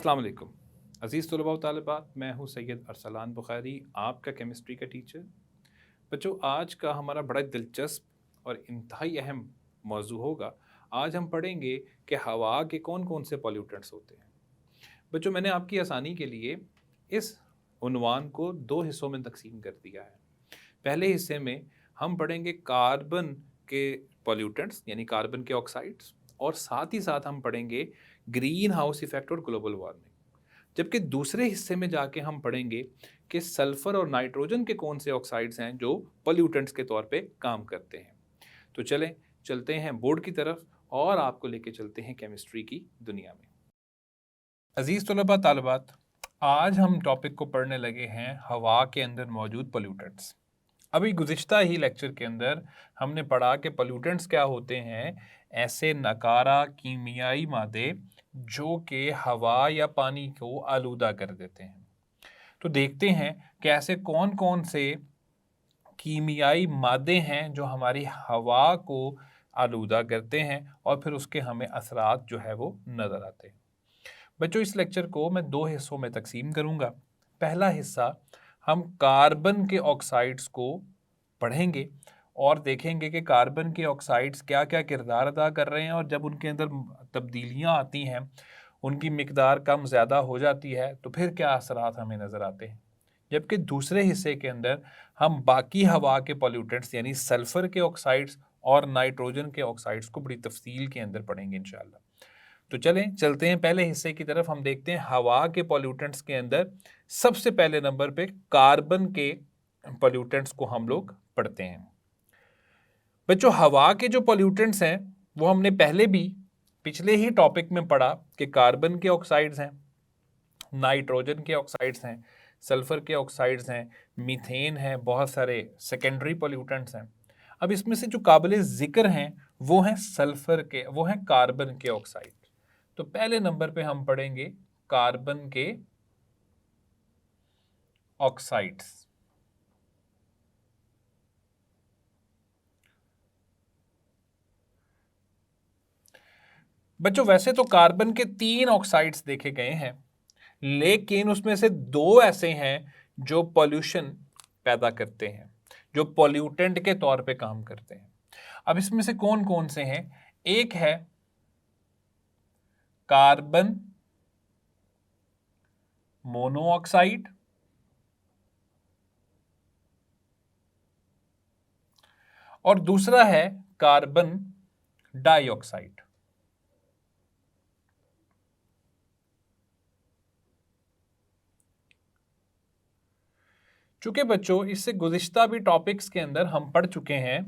अस्सलाम वालेकुम अज़ीज़ तलबा व तालिबात, मैं हूँ सैयद अरसलान बुखारी, आपका केमिस्ट्री का टीचर। बच्चों, आज का हमारा बड़ा दिलचस्प और इंतहाई अहम मौजू होगा। आज हम पढ़ेंगे कि हवा के कौन कौन से पॉल्यूटेंट्स होते हैं। बच्चों, मैंने आपकी आसानी के लिए इस उन्वान को दो हिस्सों में तकसीम कर दिया है। पहले हिस्से में हम पढ़ेंगे कार्बन के पॉल्यूटेंट्स यानी कार्बन के ऑक्साइड्स, और साथ ही साथ हम पढ़ेंगे ग्रीन हाउस इफेक्ट और ग्लोबल वार्मिंग। जबकि दूसरे हिस्से में जाके हम पढ़ेंगे कि सल्फर और नाइट्रोजन के कौन से ऑक्साइड्स हैं जो पॉल्यूटेंट्स के तौर पे काम करते हैं। तो चलते हैं बोर्ड की तरफ और आपको लेके चलते हैं केमिस्ट्री की दुनिया में। अजीज तलबा तालिबात, आज हम टॉपिक को पढ़ने लगे हैं हवा के अंदर मौजूद पॉल्यूटेंट्स। अभी गुज़िश्ता ही लेक्चर के अंदर हमने पढ़ा कि पॉल्यूटेंट्स क्या होते हैं, ऐसे नकारा कीमियाई मादे जो कि हवा या पानी को आलूदा कर देते हैं। तो देखते हैं कि ऐसे कौन कौन से कीमियाई मादे हैं जो हमारी हवा को आलूदा करते हैं और फिर उसके हमें असरात जो है वो नज़र आते हैं। बच्चों, इस लेक्चर को मैं दो हिस्सों में तकसीम करूँगा। पहला हिस्सा हम कार्बन के ऑक्साइड्स को पढ़ेंगे और देखेंगे कि कार्बन के ऑक्साइड्स क्या क्या किरदार अदा कर रहे हैं, और जब उनके अंदर तब्दीलियां आती हैं, उनकी मिकदार कम ज़्यादा हो जाती है, तो फिर क्या असरात हमें नज़र आते हैं। जबकि दूसरे हिस्से के अंदर हम बाकी हवा के पॉल्यूटेंट्स यानी सल्फ़र के ऑक्साइड्स और नाइट्रोजन के ऑक्साइड्स को बड़ी तफसील के अंदर पढ़ेंगे इंशाल्लाह। तो चलते हैं पहले हिस्से की तरफ। हम देखते हैं हवा के पॉल्यूटेंट्स के अंदर सबसे पहले नंबर पे कार्बन के पॉल्यूटेंट्स को हम लोग पढ़ते हैं। बच्चों, हवा के जो पॉल्यूटेंट्स हैं वो हमने पहले भी पिछले ही टॉपिक में पढ़ा कि कार्बन के ऑक्साइड्स हैं, नाइट्रोजन के ऑक्साइड्स हैं, सल्फर के ऑक्साइड्स हैं, मीथेन है, बहुत सारे सेकेंडरी पॉल्यूटेंट्स हैं। अब इसमें से जो काबिल जिक्र हैं वो हैं कार्बन के ऑक्साइड। तो पहले नंबर पे हम पढ़ेंगे कार्बन के ऑक्साइड्स। बच्चों, वैसे तो कार्बन के 3 ऑक्साइड्स देखे गए हैं, लेकिन उसमें से 2 ऐसे हैं जो पॉल्यूशन पैदा करते हैं, जो पॉल्यूटेंट के तौर पे काम करते हैं। अब इसमें से कौन कौन से हैं? एक है कार्बन मोनोऑक्साइड, और दूसरा है कार्बन डाइऑक्साइड। चूंकि बच्चों इससे गुज़िश्ता भी टॉपिक्स के अंदर हम पढ़ चुके हैं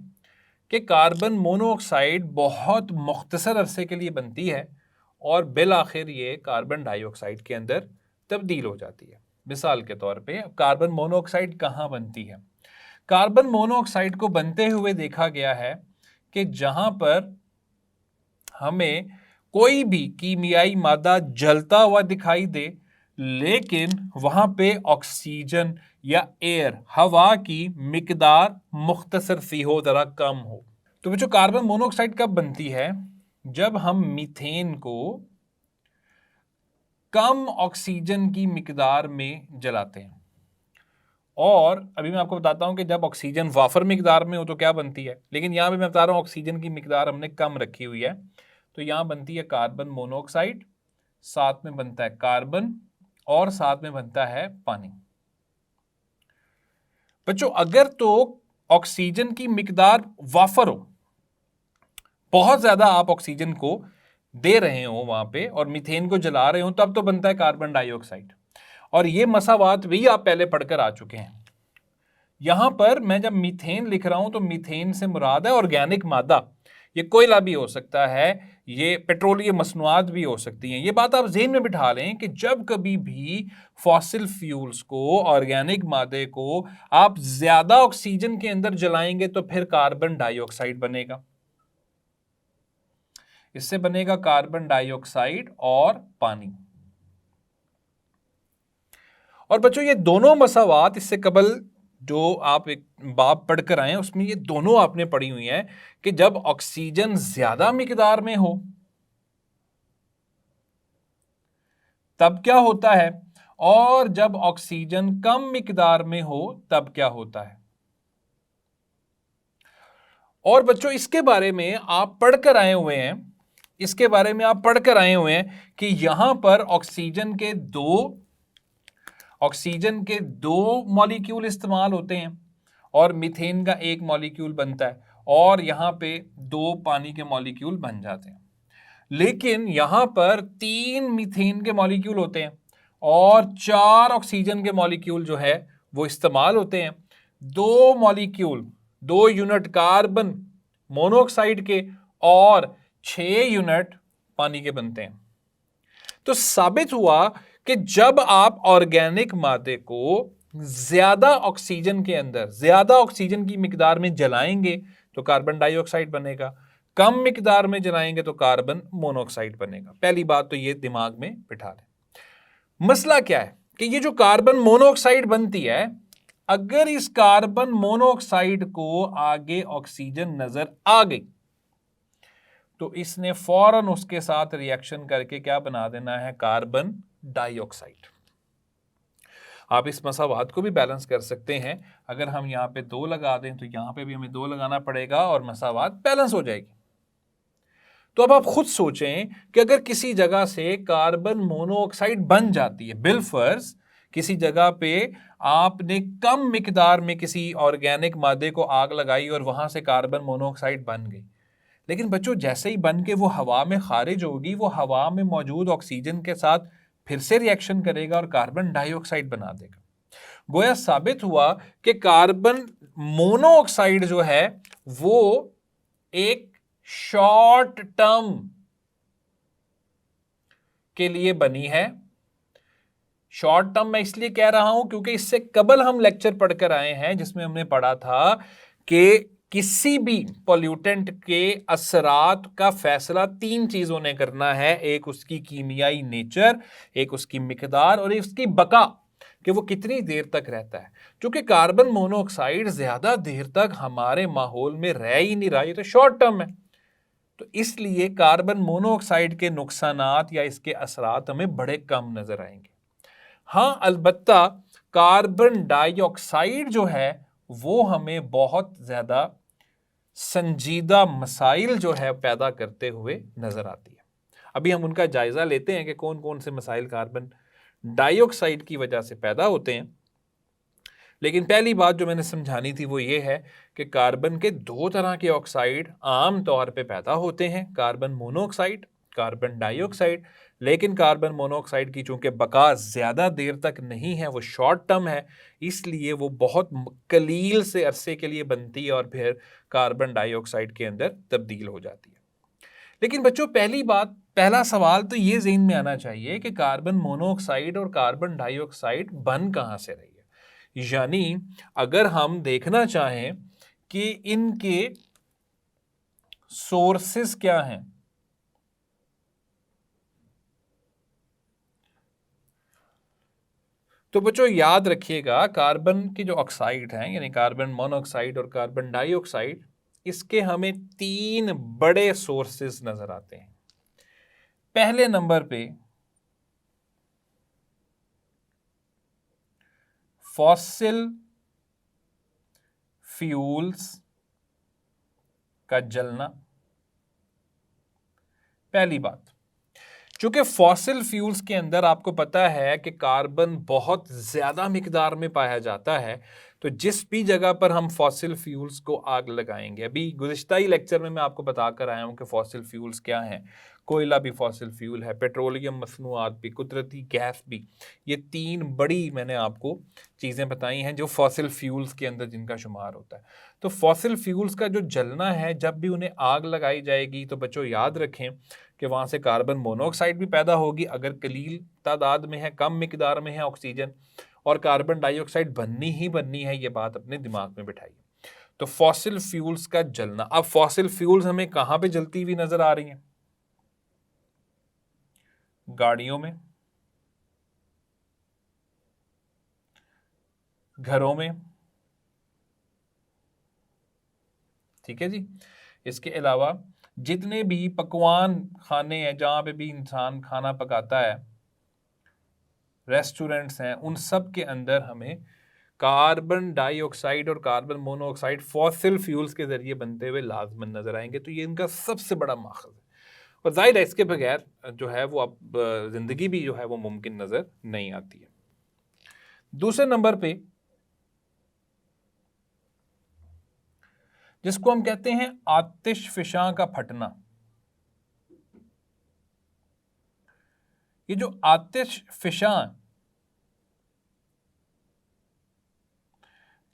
कि कार्बन मोनोऑक्साइड बहुत मुख्तसर अरसे के लिए बनती है और बिल आखिर ये कार्बन डाइऑक्साइड के अंदर तब्दील हो जाती है। मिसाल के तौर पे कार्बन मोनोऑक्साइड कहाँ बनती है? कार्बन मोनोऑक्साइड को बनते हुए देखा गया है कि जहां पर हमें कोई भी कीमियाई मादा जलता हुआ दिखाई दे, लेकिन वहां पे ऑक्सीजन या एयर हवा की मिकदार मुख्तसर सी हो, जरा कम हो। तो बच्चों, कार्बन मोनोऑक्साइड कब बनती है? जब हम मीथेन को कम ऑक्सीजन की मिकदार में जलाते हैं। और अभी मैं आपको बताता हूं कि जब ऑक्सीजन वाफर मिकदार में हो तो क्या बनती है, लेकिन यहां भी मैं बता रहा हूं ऑक्सीजन की मिकदार हमने कम रखी हुई है, तो यहां बनती है कार्बन मोनोऑक्साइड, साथ में बनता है कार्बन और साथ में बनता है पानी। बच्चों, अगर तो ऑक्सीजन की मिकदार वाफर हो, बहुत ज्यादा आप ऑक्सीजन को दे रहे हो वहां पे और मीथेन को जला रहे हो, तब तो बनता है कार्बन डाइऑक्साइड। और ये मसावात भी आप पहले पढ़कर आ चुके हैं। यहां पर मैं जब मीथेन लिख रहा हूं तो मीथेन से मुराद है ऑर्गेनिक मादा। ये कोयला भी हो सकता है, ये पेट्रोलियम मसनूआत भी हो सकती हैं। ये बात आप ज़हन में बिठा लें कि जब कभी भी फॉसिल फ्यूल्स को, ऑर्गेनिक मादे को आप ज्यादा ऑक्सीजन के अंदर जलाएंगे तो फिर कार्बन डाइऑक्साइड बनेगा। इससे बनेगा कार्बन डाइऑक्साइड और पानी। और बच्चों, ये दोनों मसावात इससे कबल जो आप एक बाब पढ़कर आए हैं उसमें ये दोनों आपने पढ़ी हुई हैं कि जब ऑक्सीजन ज्यादा मिकदार में हो तब क्या होता है, और जब ऑक्सीजन कम मिकदार में हो तब क्या होता है। और बच्चों इसके बारे में आप पढ़कर आए हुए हैं, इसके बारे में आप पढ़कर आए हुए हैं कि यहां पर ऑक्सीजन के दो मॉलिक्यूल इस्तेमाल होते हैं और मीथेन का एक मॉलिक्यूल बनता है, और यहां पे दो पानी के मॉलिक्यूल बन जाते हैं। लेकिन यहां पर 3 मीथेन के मॉलिक्यूल होते हैं और 4 ऑक्सीजन के मॉलिक्यूल जो है वो इस्तेमाल होते हैं। दो मॉलिक्यूल, 2 यूनिट कार्बन मोनोऑक्साइड के और 6 यूनिट पानी के बनते हैं। तो साबित हुआ कि जब आप ऑर्गेनिक मादे को ज्यादा ऑक्सीजन के अंदर, ज्यादा ऑक्सीजन की मिकदार में जलाएंगे तो कार्बन डाइऑक्साइड बनेगा, कम मिकदार में जलाएंगे तो कार्बन मोनोऑक्साइड बनेगा। पहली बात तो ये दिमाग में बिठा लें। मसला क्या है कि ये जो कार्बन मोनोऑक्साइड बनती है, अगर इस कार्बन मोनोऑक्साइड को आगे ऑक्सीजन नजर आ गई तो इसने फौरन उसके साथ रिएक्शन करके क्या बना देना है, कार्बन डाइऑक्साइड। आप इस मसावात को भी बैलेंस कर सकते हैं। अगर हम यहां पे 2 लगा दें तो यहां पे भी हमें 2 लगाना पड़ेगा और मसावात बैलेंस हो जाएगी। तो अब आप खुद सोचें कि अगर किसी जगह से कार्बन मोनोऑक्साइड बन जाती है, बिलफर्ज किसी जगह पे आपने कम मिकदार में किसी ऑर्गेनिक मादे को आग लगाई और वहां से कार्बन मोनोऑक्साइड बन गई, लेकिन बच्चों जैसे ही बन के वो हवा में खारिज होगी, वो हवा में मौजूद ऑक्सीजन के साथ फिर से रिएक्शन करेगा और कार्बन डाइऑक्साइड बना देगा। गोया साबित हुआ कि कार्बन मोनोऑक्साइड जो है वो एक शॉर्ट टर्म के लिए बनी है। शॉर्ट टर्म मैं इसलिए कह रहा हूं क्योंकि इससे कबल हम लेक्चर पढ़कर आए हैं जिसमें हमने पढ़ा था कि किसी भी पॉल्यूटेंट के असरात का फैसला 3 चीजों ने करना है, एक उसकी कीमियाई नेचर, एक उसकी मिकदार और एक उसकी बका, कि वो कितनी देर तक रहता है। क्योंकि कार्बन मोनोऑक्साइड ज्यादा देर तक हमारे माहौल में रह ही नहीं रहा, ये तो शॉर्ट टर्म है। तो इसलिए कार्बन मोनोऑक्साइड के नुकसानात या इसके असरात हमें बड़े कम नजर आएंगे। हाँ, अलबत्ता कार्बन डाइऑक्साइड जो है वो हमें बहुत ज्यादा संजीदा मसाइल जो है पैदा करते हुए नजर आती है। अभी हम उनका जायजा लेते हैं कि कौन कौन से मसाइल कार्बन डाइऑक्साइड की वजह से पैदा होते हैं। लेकिन पहली बात जो मैंने समझानी थी वो ये है कि कार्बन के 2 तरह के ऑक्साइड आम तौर पे पैदा होते हैं, कार्बन मोनोऑक्साइड, कार्बन डाइऑक्साइड। लेकिन कार्बन मोनोऑक्साइड की चूंकि बका ज़्यादा देर तक नहीं है, वो शॉर्ट टर्म है, इसलिए वो बहुत कलील से अरसे के लिए बनती है और फिर कार्बन डाइऑक्साइड के अंदर तब्दील हो जाती है। लेकिन बच्चों पहला सवाल तो ये ज़हन में आना चाहिए कि कार्बन मोनोऑक्साइड और कार्बन डाइऑक्साइड बन कहाँ से रही है। यानी अगर हम देखना चाहें कि इनके सोर्सेस क्या हैं, तो बच्चों याद रखिएगा कार्बन की जो ऑक्साइड हैं यानी कार्बन मोनोऑक्साइड और कार्बन डाइऑक्साइड, इसके हमें 3 बड़े सोर्सेस नजर आते हैं। पहले नंबर पे फॉसिल फ्यूल्स का जलना। पहली बात, चूंकि फॉसिल फ्यूल्स के अंदर आपको पता है कि कार्बन बहुत ज्यादा मिकदार में पाया जाता है, तो जिस भी जगह पर हम फॉसिल फ्यूल्स को आग लगाएंगे, अभी गुज़िश्ता ही लेक्चर में मैं आपको बता कर आया हूं कि फॉसिल फ्यूल्स क्या हैं। कोयला भी फॉसिल फ्यूल है, पेट्रोलियम मसनूआत भी, कुदरती गैस भी, ये 3 बड़ी मैंने आपको चीज़ें बताई हैं जो फॉसिल फ्यूल्स के अंदर जिनका शुमार होता है। तो फॉसिल फ्यूल्स का जो जलना है, जब भी उन्हें आग लगाई जाएगी तो बच्चों याद रखें कि वहाँ से कार्बन मोनोऑक्साइड भी पैदा होगी अगर कलील तादाद में है, कम मिकदार में है ऑक्सीजन, और कार्बन डाइऑक्साइड बननी ही बननी है, ये बात अपने दिमाग में बिठाइए। तो फॉसिल फ्यूल्स का जलना, अब फॉसिल फ्यूल्स हमें कहाँ पे जलती हुई नजर आ रही हैं? गाड़ियों में, घरों में, ठीक है जी। इसके अलावा जितने भी पकवान खाने हैं, जहाँ पे भी इंसान खाना पकाता है, रेस्टोरेंट्स हैं, उन सब के अंदर हमें कार्बन डाइऑक्साइड और कार्बन मोनोऑक्साइड फॉसिल फ्यूल्स के जरिए बनते हुए लाजमन नजर आएंगे। तो ये इनका सबसे बड़ा माखज़ है और जाहिर है इसके बगैर जो है वो अब ज़िंदगी भी जो है वो मुमकिन नज़र नहीं आती है। दूसरे नंबर पे जिसको हम कहते हैं आतिशफिशां का फटना। ये जो आतिशफिशां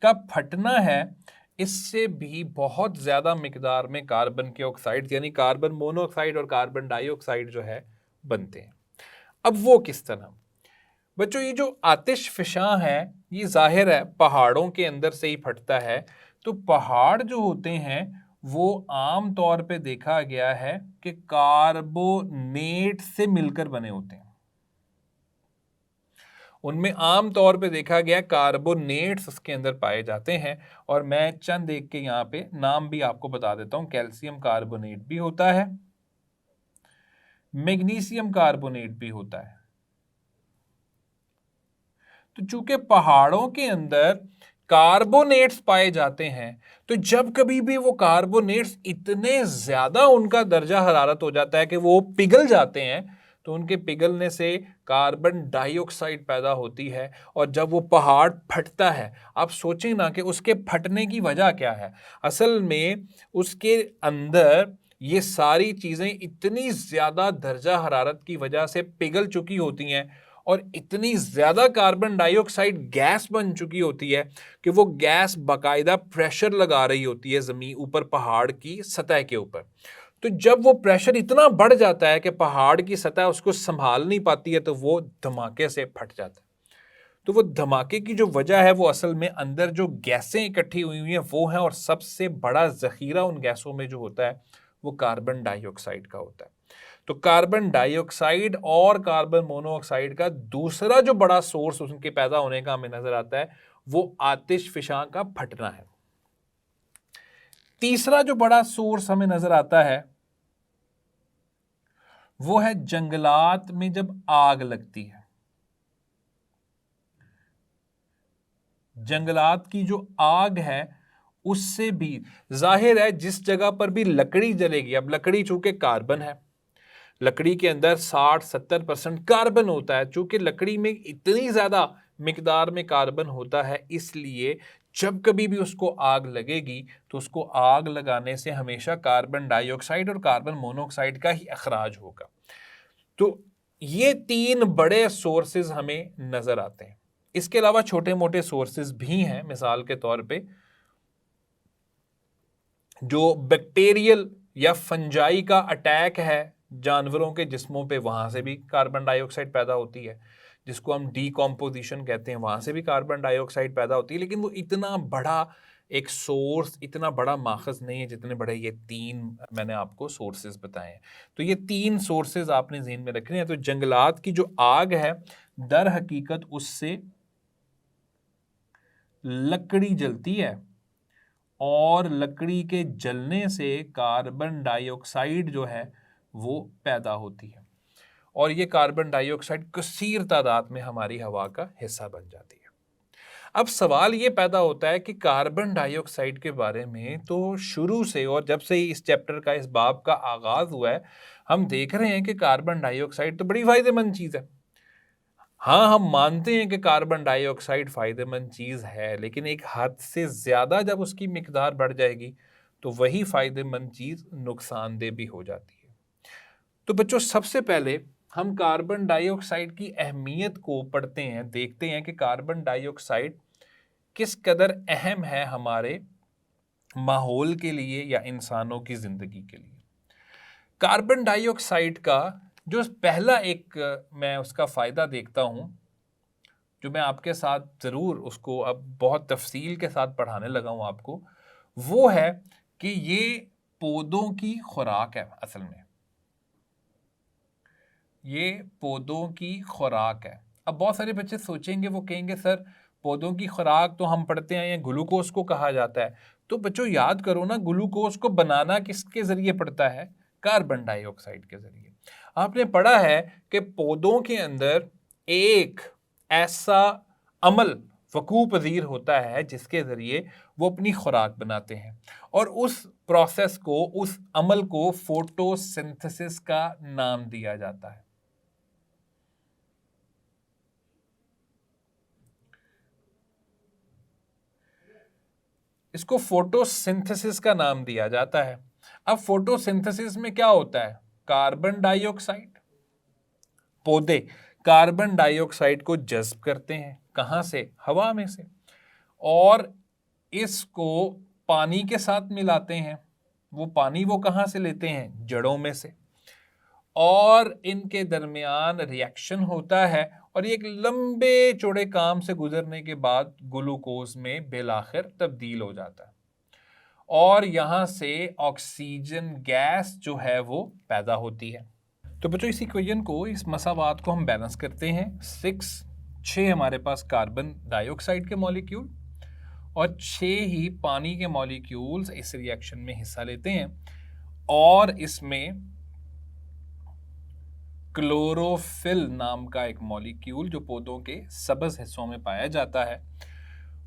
का फटना है, इससे भी बहुत ज़्यादा मिकदार में कार्बन के ऑक्साइड यानी कार्बन मोनोऑक्साइड और कार्बन डाइऑक्साइड जो है बनते हैं। अब वो किस तरह? बच्चों, ये जो आतिशफिशां है ये जाहिर है पहाड़ों के अंदर से ही फटता है। तो पहाड़ जो होते हैं वो आम तौर पे देखा गया है कि कार्बोनेट से मिलकर बने होते हैं। उनमें आम तौर पे देखा गया कार्बोनेट्स उसके अंदर पाए जाते हैं और मैं चंद एक के यहाँ पे नाम भी आपको बता देता हूँ। कैल्शियम कार्बोनेट भी होता है, मैग्नीशियम कार्बोनेट भी होता है। तो चूंकि पहाड़ों के अंदर कार्बोनेट्स पाए जाते हैं तो जब कभी भी वो कार्बोनेट्स इतने ज्यादा उनका दर्जा हरारत हो जाता है कि वो पिघल जाते हैं तो उनके पिघलने से कार्बन डाइऑक्साइड पैदा होती है और जब वो पहाड़ फटता है, आप सोचें ना कि उसके फटने की वजह क्या है। असल में उसके अंदर ये सारी चीजें इतनी ज्यादा दर्जा हरारत की वजह से पिघल चुकी होती हैं और इतनी ज्यादा कार्बन डाइऑक्साइड गैस बन चुकी होती है कि वो गैस बाकायदा प्रेशर लगा रही होती है जमीन ऊपर पहाड़ की सतह के ऊपर। तो जब वो प्रेशर इतना बढ़ जाता है कि पहाड़ की सतह उसको संभाल नहीं पाती है तो वो धमाके से फट जाता है। तो वो धमाके की जो वजह है वो असल में अंदर जो गैसें इकट्ठी हुई हुई हैं वो हैं और सबसे बड़ा जखीरा उन गैसों में जो होता है वो कार्बन डाइऑक्साइड का होता है। तो कार्बन डाइऑक्साइड और कार्बन मोनोऑक्साइड का दूसरा जो बड़ा सोर्स उनके पैदा होने का हमें नजर आता है वो आतिशफिशां का फटना है। तीसरा जो बड़ा सोर्स हमें नजर आता है वो है जंगलात में जब आग लगती है। जंगलात की जो आग है उससे भी जाहिर है जिस जगह पर भी लकड़ी जलेगी, अब लकड़ी चूंकि कार्बन है, लकड़ी के अंदर 60-70% कार्बन होता है। चूंकि लकड़ी में इतनी ज्यादा मिकदार में कार्बन होता है इसलिए जब कभी भी उसको आग लगेगी तो उसको आग लगाने से हमेशा कार्बन डाइऑक्साइड और कार्बन मोनोऑक्साइड का ही अखराज होगा। तो ये तीन बड़े सोर्सेज हमें नजर आते हैं। इसके अलावा छोटे मोटे सोर्सेज भी हैं। मिसाल के तौर पे जो बैक्टीरियल या फंजाई का अटैक है जानवरों के जिस्मों पे, वहां से भी कार्बन डाइऑक्साइड पैदा होती है, जिसको हम डीकॉम्पोजिशन कहते हैं, वहां से भी कार्बन डाइऑक्साइड पैदा होती है। लेकिन वो इतना बड़ा एक सोर्स, इतना बड़ा माखज़ नहीं है जितने बड़े ये तीन मैंने आपको सोर्सेज बताए हैं। तो ये तीन सोर्सेज आपने ज़हन में रखने हैं। तो जंगलात की जो आग है दर हकीकत उससे लकड़ी जलती है और लकड़ी के जलने से कार्बन डाइऑक्साइड जो है वो पैदा होती है और ये कार्बन डाइऑक्साइड कसीर तादाद में हमारी हवा का हिस्सा बन जाती है। अब सवाल ये पैदा होता है कि कार्बन डाइऑक्साइड के बारे में तो शुरू से और जब से इस चैप्टर का, इस बाब का आगाज हुआ है, हम देख रहे हैं कि कार्बन डाइऑक्साइड तो बड़ी फायदेमंद चीज़ है। हाँ, हम मानते हैं कि कार्बन डाइऑक्साइड फायदेमंद चीज़ है, लेकिन एक हद से ज़्यादा जब उसकी मिकदार बढ़ जाएगी तो वही फायदेमंद चीज़ नुकसानदेह भी हो जाती है। तो बच्चों, सबसे पहले हम कार्बन डाइऑक्साइड की अहमियत को पढ़ते हैं, देखते हैं कि कार्बन डाइऑक्साइड किस कदर अहम है हमारे माहौल के लिए या इंसानों की ज़िंदगी के लिए। कार्बन डाइऑक्साइड का जो पहला एक मैं उसका फ़ायदा देखता हूँ, जो मैं आपके साथ ज़रूर उसको अब बहुत तफसील के साथ पढ़ाने लगा हूँ आपको, वो है कि ये पौधों की खुराक है। असल में ये पौधों की खुराक है। अब बहुत सारे बच्चे सोचेंगे, वो कहेंगे सर पौधों की खुराक तो हम पढ़ते हैं, ग्लूकोज को कहा जाता है। तो बच्चों याद करो ना, ग्लूकोज को बनाना किसके ज़रिए पड़ता है? कार्बन डाइऑक्साइड के ज़रिए। आपने पढ़ा है कि पौधों के अंदर एक ऐसा अमल वकूअ पज़ीर होता है जिसके ज़रिए वो अपनी खुराक बनाते हैं, और उस प्रोसेस को, उस अमल को फोटोसिंथेसिस का नाम दिया जाता है। इसको फोटोसिंथेसिस का नाम दिया जाता है। अब फोटोसिंथेसिस में क्या होता है? कार्बन डाइऑक्साइड, पौधे कार्बन डाइऑक्साइड को जज्ब करते हैं। कहां से? हवा में से, और इसको पानी के साथ मिलाते हैं। वो पानी वो कहां से लेते हैं? जड़ों में से, और इनके दरमियान रिएक्शन होता है, और ये एक लंबे चौड़े काम से गुजरने के बाद ग्लूकोज में बिलाखिर तब्दील हो जाता है, और यहां से ऑक्सीजन गैस जो है वो पैदा होती है। तो बच्चों, इस इक्वेशन को, इस मसावात को हम बैलेंस करते हैं। 6 हमारे पास कार्बन डाइऑक्साइड के मॉलिक्यूल और 6 ही पानी के मॉलिक्यूल्स इस रिएक्शन में हिस्सा लेते हैं, और इसमें क्लोरोफिल नाम का एक मॉलिक्यूल जो पौधों के सब्ज हिस्सों में पाया जाता है,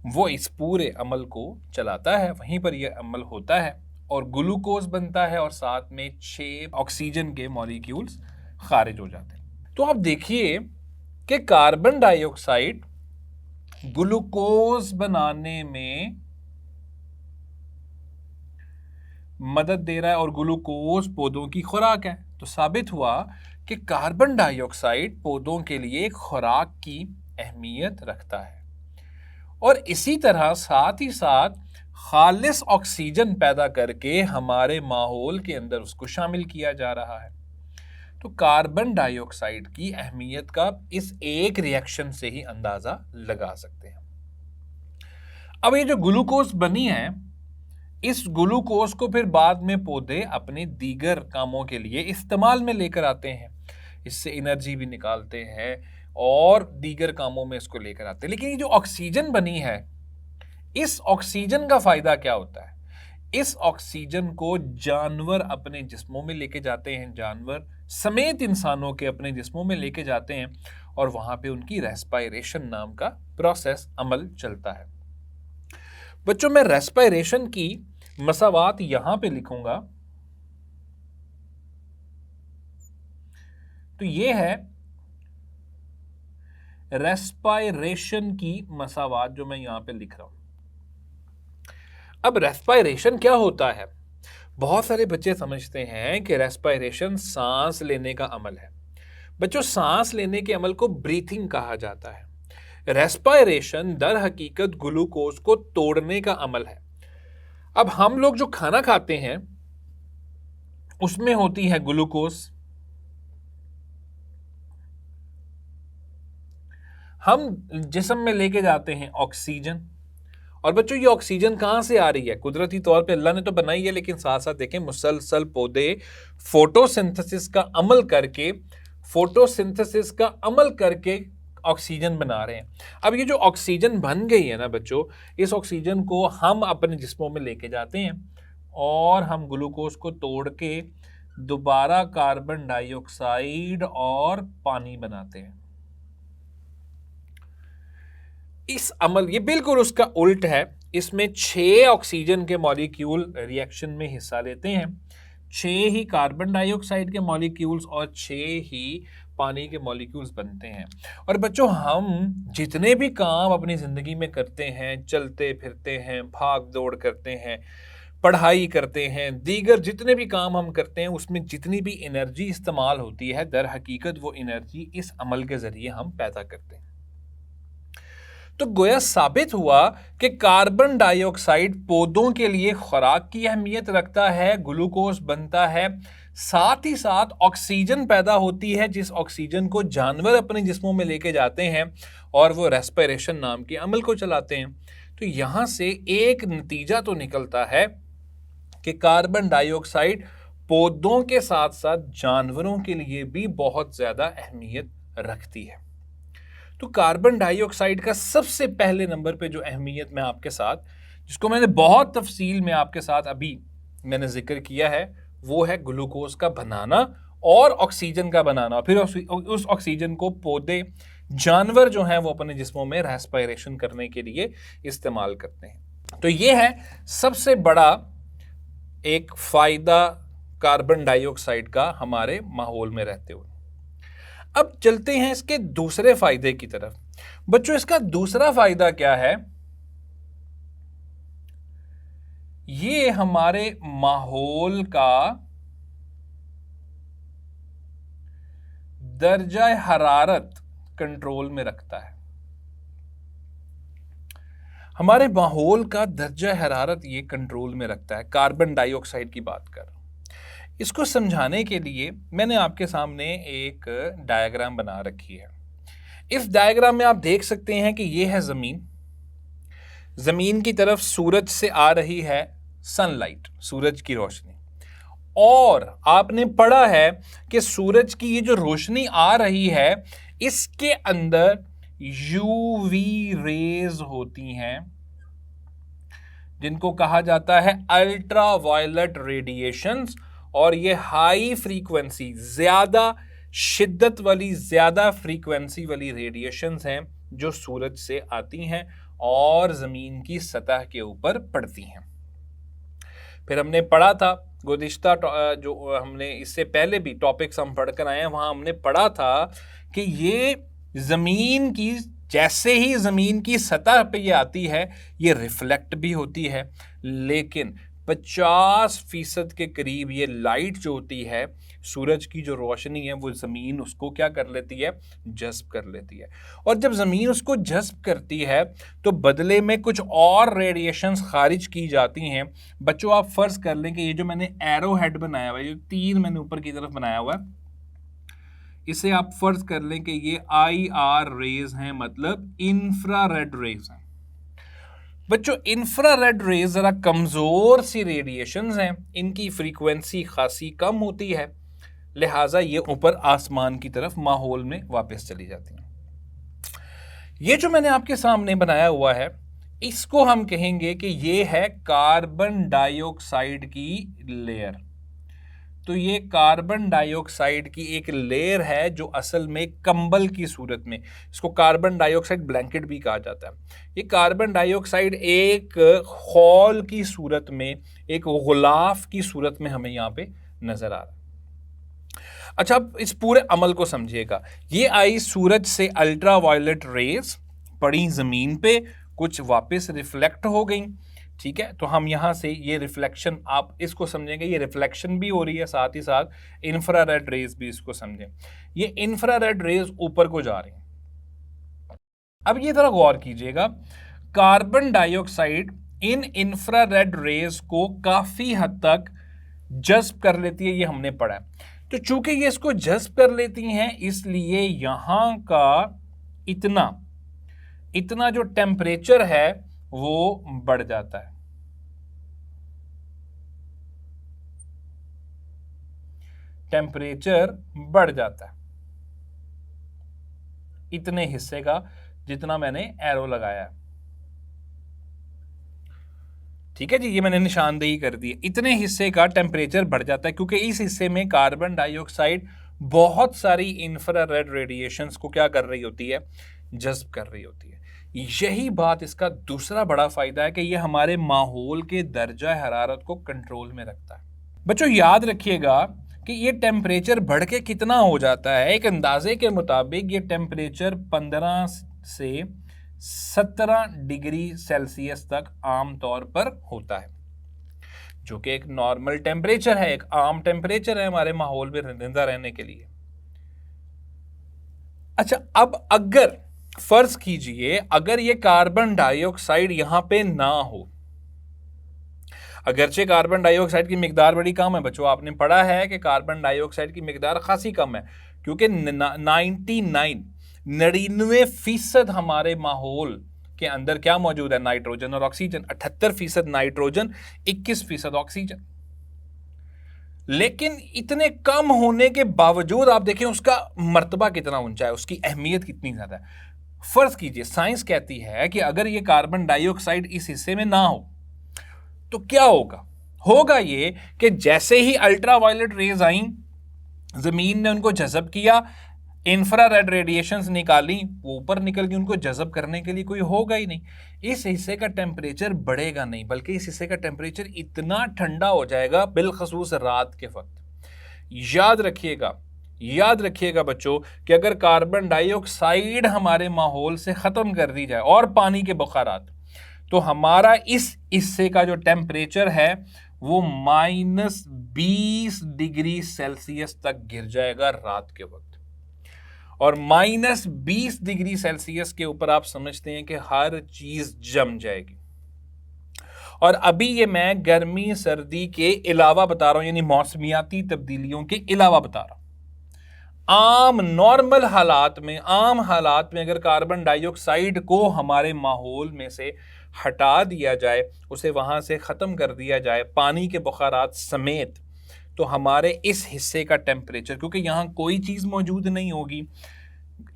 वो इस पूरे अमल को चलाता है। वहीं पर यह अमल होता है और ग्लूकोज बनता है, और साथ में 6 ऑक्सीजन के मॉलिक्यूल्स खारिज हो जाते हैं। तो आप देखिए कि कार्बन डाइऑक्साइड ग्लूकोज बनाने में मदद दे रहा है, और ग्लूकोज पौधों की खुराक है। तो साबित हुआ कि कार्बन डाइऑक्साइड पौधों के लिए खुराक की अहमियत रखता है, और इसी तरह साथ ही साथ खालिस ऑक्सीजन पैदा करके हमारे माहौल के अंदर उसको शामिल किया जा रहा है। तो कार्बन डाइऑक्साइड की अहमियत का इस एक रिएक्शन से ही अंदाजा लगा सकते हैं। अब ये जो ग्लूकोज बनी है, इस ग्लूकोज को फिर बाद में पौधे अपने दीगर कामों के लिए इस्तेमाल में लेकर आते हैं। इससे एनर्जी भी निकालते हैं और दीगर कामों में इसको लेकर आते हैं। लेकिन ये जो ऑक्सीजन बनी है, इस ऑक्सीजन का फायदा क्या होता है? इस ऑक्सीजन को जानवर अपने जिस्मों में लेके जाते हैं, जानवर समेत इंसानों के अपने जिस्मों में लेके जाते हैं, और वहां पे उनकी रेस्पायरेशन नाम का प्रोसेस, अमल चलता है। बच्चों, मैं रेस्पायरेशन की मसावात यहां पे लिखूंगा। तो ये है रेस्पायरेशन की मसावात जो मैं यहां पे लिख रहा हूं। अब रेस्पायरेशन क्या होता है? बहुत सारे बच्चे समझते हैं कि रेस्पायरेशन सांस लेने का अमल है। बच्चों, सांस लेने के अमल को ब्रीथिंग कहा जाता है। रेस्पायरेशन दर हकीकत ग्लूकोज को तोड़ने का अमल है। अब हम लोग जो खाना खाते हैं उसमें होती है ग्लूकोज, हम जिस्म में लेके जाते हैं ऑक्सीजन, और बच्चों ये ऑक्सीजन कहां से आ रही है? कुदरती तौर पे अल्लाह ने तो बनाई है, लेकिन साथ साथ देखें मुसलसल पौधे फोटोसिंथेसिस का अमल करके ऑक्सीजन बना रहे हैं। अब ये जो ऑक्सीजन बन गई है ना बच्चों, इस ऑक्सीजन को हम अपने जिस्मों में लेके जाते हैं, और हम ग्लूकोज को तोड़ के दोबारा कार्बन डाइऑक्साइड और पानी बनाते हैं। इस अमल, ये बिल्कुल उसका उल्ट है। इसमें 6 ऑक्सीजन के मॉलिक्यूल रिएक्शन में हिस्सा लेते हैं, 6 ही कार्बन डाइऑक्साइड के मॉलिक्यूल्स और 6 ही पानी के मॉलिक्यूल्स बनते हैं। और बच्चों, हम जितने भी काम अपनी ज़िंदगी में करते हैं, चलते फिरते हैं, भाग दौड़ करते हैं, पढ़ाई करते हैं, दीगर जितने भी काम हम करते हैं, उसमें जितनी भी एनर्जी इस्तेमाल होती है, दर हकीकत वो एनर्जी इस अमल के ज़रिए हम पैदा करते हैं। तो गोया साबित हुआ कि कार्बन डाइऑक्साइड पौधों के लिए खुराक की अहमियत रखता है, ग्लूकोज बनता है, साथ ही साथ ऑक्सीजन पैदा होती है, जिस ऑक्सीजन को जानवर अपने जिस्मों में लेके जाते हैं और वो रेस्पिरेशन नाम के अमल को चलाते हैं। तो यहां से एक नतीजा तो निकलता है कि कार्बन डाइऑक्साइड पौधों के साथ साथ जानवरों के लिए भी बहुत ज्यादा अहमियत रखती है। तो कार्बन डाइऑक्साइड का सबसे पहले नंबर पे जो अहमियत मैं आपके साथ, जिसको मैंने बहुत तफसील में आपके साथ अभी मैंने जिक्र किया है, वो है ग्लूकोज का बनाना और ऑक्सीजन का बनाना। फिर उस ऑक्सीजन को पौधे जानवर जो हैं वो अपने जिस्मों में रेस्पिरेशन करने के लिए इस्तेमाल करते हैं। तो ये है सबसे बड़ा एक फायदा कार्बन डाइऑक्साइड का हमारे माहौल में रहते हुए। अब चलते हैं इसके दूसरे फायदे की तरफ। बच्चों, इसका दूसरा फायदा क्या है? ये हमारे माहौल का दर्जा हरारत कंट्रोल में रखता है। हमारे माहौल का दर्जा हरारत ये कंट्रोल में रखता है। कार्बन डाइऑक्साइड की बात कर रहा हूं। इसको समझाने के लिए मैंने आपके सामने एक डायग्राम बना रखी है। इस डायग्राम में आप देख सकते हैं कि ये है ज़मीन। ज़मीन की तरफ सूरज से आ रही है सनलाइट, सूरज की रोशनी, और आपने पढ़ा है कि सूरज की ये जो रोशनी आ रही है इसके अंदर यूवी रेज होती हैं जिनको कहा जाता है अल्ट्रा वायलेट रेडिएशंस, और ये हाई फ्रीक्वेंसी, ज्यादा शिद्दत वाली, ज्यादा फ्रीक्वेंसी वाली रेडिएशंस हैं जो सूरज से आती हैं और जमीन की सतह के ऊपर पड़ती हैं। फिर हमने पढ़ा था गुज़िश्ता जो हमने इससे पहले भी टॉपिक्स हम पढ़कर आए हैं, वहां हमने पढ़ा था कि ये जमीन की, जैसे ही ज़मीन की सतह पे ये आती है ये रिफ्लेक्ट भी होती है, लेकिन 50% के करीब ये लाइट जो होती है, सूरज की जो रोशनी है, वो ज़मीन उसको क्या कर लेती है? जज़्ब कर लेती है। और जब ज़मीन उसको जज़्ब करती है तो बदले में कुछ और रेडिएशंस खारिज की जाती हैं। बच्चों, आप फ़र्ज़ कर लें कि ये जो मैंने एरो हेड बनाया हुआ है, ये तीर मैंने ऊपर की तरफ बनाया हुआ है, इसे आप फर्ज कर लें कि ये IR रेज हैं, मतलब इंफ्रारेड रेज हैं। बच्चों, इंफ्रारेड रेज जरा कमजोर सी रेडिएशंस हैं, इनकी फ्रीक्वेंसी खासी कम होती है, लिहाजा ये ऊपर आसमान की तरफ माहौल में वापस चली जाती हैं। ये जो मैंने आपके सामने बनाया हुआ है इसको हम कहेंगे कि ये है कार्बन डाइऑक्साइड की लेयर। तो ये कार्बन डाइऑक्साइड की एक लेयर है जो असल में कंबल की सूरत में, इसको कार्बन डाइऑक्साइड ब्लैंकेट भी कहा जाता है। ये कार्बन डाइऑक्साइड एक खौल की सूरत में, एक गुलाफ की सूरत में हमें यहाँ पे नजर आ रहा है। अच्छा, अब इस पूरे अमल को समझिएगा। ये आई सूरज से अल्ट्रा वायलेट रेज, पड़ी जमीन पे, कुछ वापस रिफ्लेक्ट हो गई, ठीक है। तो हम यहां से ये रिफ्लेक्शन, आप इसको समझेंगे, ये रिफ्लेक्शन भी हो रही है, साथ ही साथ इंफ्रारेड रेज भी, इसको समझें। ये इंफ्रारेड रेज ऊपर को जा रही हैं। अब ये जरा गौर कीजिएगा, carbon dioxide in infrared rays को काफी हद तक जज्ब कर लेती है, ये हमने पढ़ा है। तो चूंकि ये इसको जज्ब कर लेती हैं, इसलिए यहां का इतना जो टेम्परेचर है वो बढ़ जाता है। टेम्परेचर बढ़ जाता है इतने हिस्से का जितना मैंने एरो लगाया है, ठीक है जी। ये मैंने निशानदेही कर दी है, इतने हिस्से का टेम्परेचर बढ़ जाता है क्योंकि इस हिस्से में कार्बन डाइऑक्साइड बहुत सारी इंफ्रारेड रेडिएशंस को क्या कर रही होती है? जज्ब कर रही होती है। यही बात इसका दूसरा बड़ा फायदा है कि ये हमारे माहौल के दर्जा हरारत को कंट्रोल में रखता है। बच्चों, याद रखिएगा कि ये टेम्परेचर बढ़ के कितना हो जाता है। एक अंदाजे के मुताबिक ये टेम्परेचर 15 से 17 डिग्री सेल्सियस तक आमतौर पर होता है, जो कि एक नॉर्मल टेम्परेचर है, एक आम टेम्परेचर है हमारे माहौल में जिंदा रहने के लिए। अच्छा, अब अगर फर्ज कीजिए अगर ये कार्बन डाइऑक्साइड यहां पे ना हो, अगरचे कार्बन डाइऑक्साइड की मिकदार बड़ी कम है, बच्चों आपने पढ़ा है कि कार्बन डाइऑक्साइड की मिकदार खासी कम है, क्योंकि 99% हमारे माहौल के अंदर क्या मौजूद है? नाइट्रोजन और ऑक्सीजन। 78% nitrogen, 21% oxygen. लेकिन इतने कम होने के बावजूद आप देखें उसका मर्तबा कितना ऊंचा है, उसकी अहमियत कितनी ज्यादा है। फर्ज कीजिए साइंस कहती है कि अगर ये कार्बन डाइऑक्साइड इस हिस्से में ना हो तो क्या होगा ये कि जैसे ही अल्ट्रा वायलेट रेज आई, जमीन ने उनको जज़ब किया, इंफ्रारेड रेडिएशंस निकाली, वो ऊपर निकल गई, उनको जज़ब करने के लिए कोई होगा ही नहीं। इस हिस्से का टेम्परेचर बढ़ेगा नहीं, बल्कि इस हिस्से का टेम्परेचर इतना ठंडा हो जाएगा, बिलखसूस रात के वक्त। याद रखिएगा बच्चों कि अगर कार्बन डाइऑक्साइड हमारे माहौल से ख़त्म कर दी जाए और पानी के बुखारात, तो हमारा इस हिस्से का जो टेम्परेचर है वो -20 डिग्री सेल्सियस तक गिर जाएगा रात के वक्त। और -20 डिग्री सेल्सियस के ऊपर आप समझते हैं कि हर चीज जम जाएगी। और अभी ये मैं गर्मी सर्दी के अलावा बता रहा हूं, यानी मौसमियाती तब्दीलियों के अलावा बता रहा हूं। आम नॉर्मल हालात में अगर कार्बन डाइऑक्साइड को हमारे माहौल में से हटा दिया जाए, उसे वहां से खत्म कर दिया जाए पानी के बुखारात समेत, तो हमारे इस हिस्से का टेम्परेचर, क्योंकि यहाँ कोई चीज़ मौजूद नहीं होगी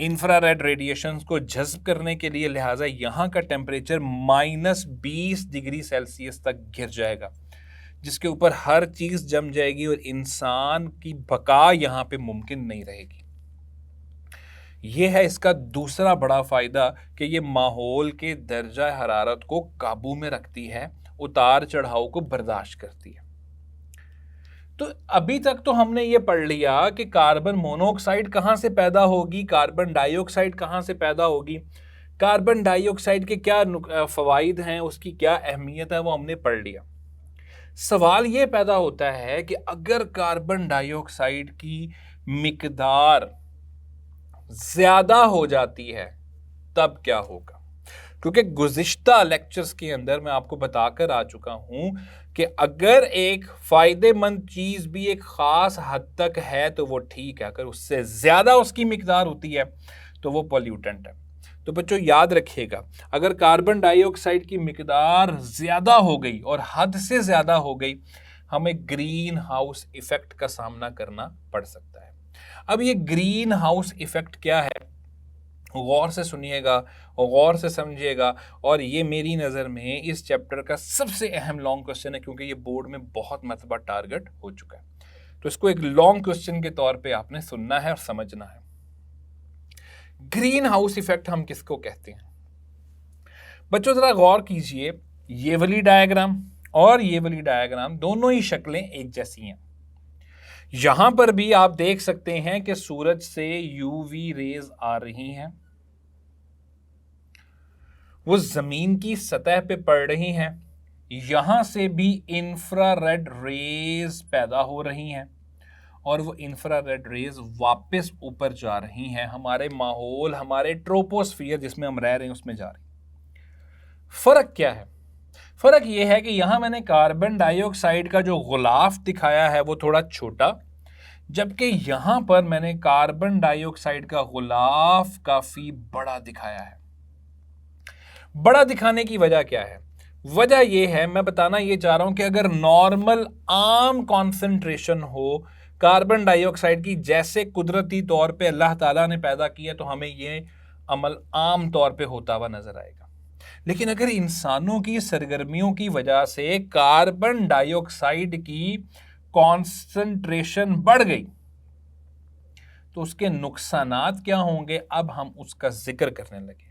इंफ्रारेड रेडिएशंस को जज्ब करने के लिए, लिहाजा यहाँ का टेम्परेचर -20 डिग्री सेल्सियस तक गिर जाएगा, जिसके ऊपर हर चीज़ जम जाएगी और इंसान की बका यहाँ पे मुमकिन नहीं रहेगी। यह है इसका दूसरा बड़ा फ़ायदा कि ये माहौल के दर्जा हरारत को काबू में रखती है, उतार चढ़ाव को बर्दाश्त करती है। तो अभी तक तो हमने ये पढ़ लिया कि कार्बन मोनोऑक्साइड कहाँ से पैदा होगी, कार्बन डाइऑक्साइड कहाँ से पैदा होगी, कार्बन डाइऑक्साइड के क्या फ़वाइद हैं, उसकी क्या अहमियत है, वो हमने पढ़ लिया। सवाल ये पैदा होता है कि अगर कार्बन डाइऑक्साइड की मिकदार ज़्यादा हो जाती है तब क्या होगा? क्योंकि गुज़िश्ता लेक्चर्स के अंदर मैं आपको बताकर आ चुका हूं कि अगर एक फ़ायदेमंद चीज़ भी एक ख़ास हद तक है तो वो ठीक है, अगर उससे ज़्यादा उसकी मिकदार होती है तो वो पॉल्यूटेंट है। तो बच्चों याद रखिएगा, अगर कार्बन डाइऑक्साइड की मिकदार ज़्यादा हो गई और हद से ज़्यादा हो गई, हमें ग्रीन हाउस इफ़ेक्ट का सामना करना पड़ सकता है। अब ये ग्रीन हाउस इफ़ेक्ट क्या है, गौर से सुनिएगा और गौर से समझिएगा, और ये मेरी नज़र में इस चैप्टर का सबसे अहम लॉन्ग क्वेश्चन है, क्योंकि ये बोर्ड में बहुत मरतबा टारगेट हो चुका है। तो इसको एक लॉन्ग क्वेश्चन के तौर पे आपने सुनना है और समझना है। ग्रीन हाउस इफेक्ट हम किसको कहते हैं? बच्चों जरा गौर कीजिए, ये वाली डायग्राम और ये वाली डायग्राम दोनों ही शक्लें एक जैसी हैं। यहां पर भी आप देख सकते हैं कि सूरज से यूवी रेज आ रही हैं, वो जमीन की सतह पे पड़ रही हैं, यहां से भी इंफ्रारेड रेज पैदा हो रही हैं और वो इंफ्रारेड रेज वापस ऊपर जा रही हैं, हमारे माहौल, हमारे ट्रोपोस्फियर जिसमें हम रह रहे हैं उसमें जा रही हैं। फर्क क्या है? फर्क ये है कि यहां मैंने कार्बन डाइऑक्साइड का जो गुलाफ दिखाया है वो थोड़ा छोटा, जबकि यहां पर मैंने कार्बन डाइऑक्साइड का गुलाफ काफी बड़ा दिखाया है। बड़ा दिखाने की वजह क्या है? वजह यह है, मैं बताना ये चाह रहा हूं कि अगर नॉर्मल आम कॉन्सेंट्रेशन हो कार्बन डाइऑक्साइड की, जैसे कुदरती तौर पे अल्लाह ताला ने पैदा किया, तो हमें ये अमल आम तौर पे होता हुआ नजर आएगा। लेकिन अगर इंसानों की सरगर्मियों की वजह से कार्बन डाइऑक्साइड की कॉन्सेंट्रेशन बढ़ गई तो उसके नुकसानात क्या होंगे, अब हम उसका जिक्र करने लगे।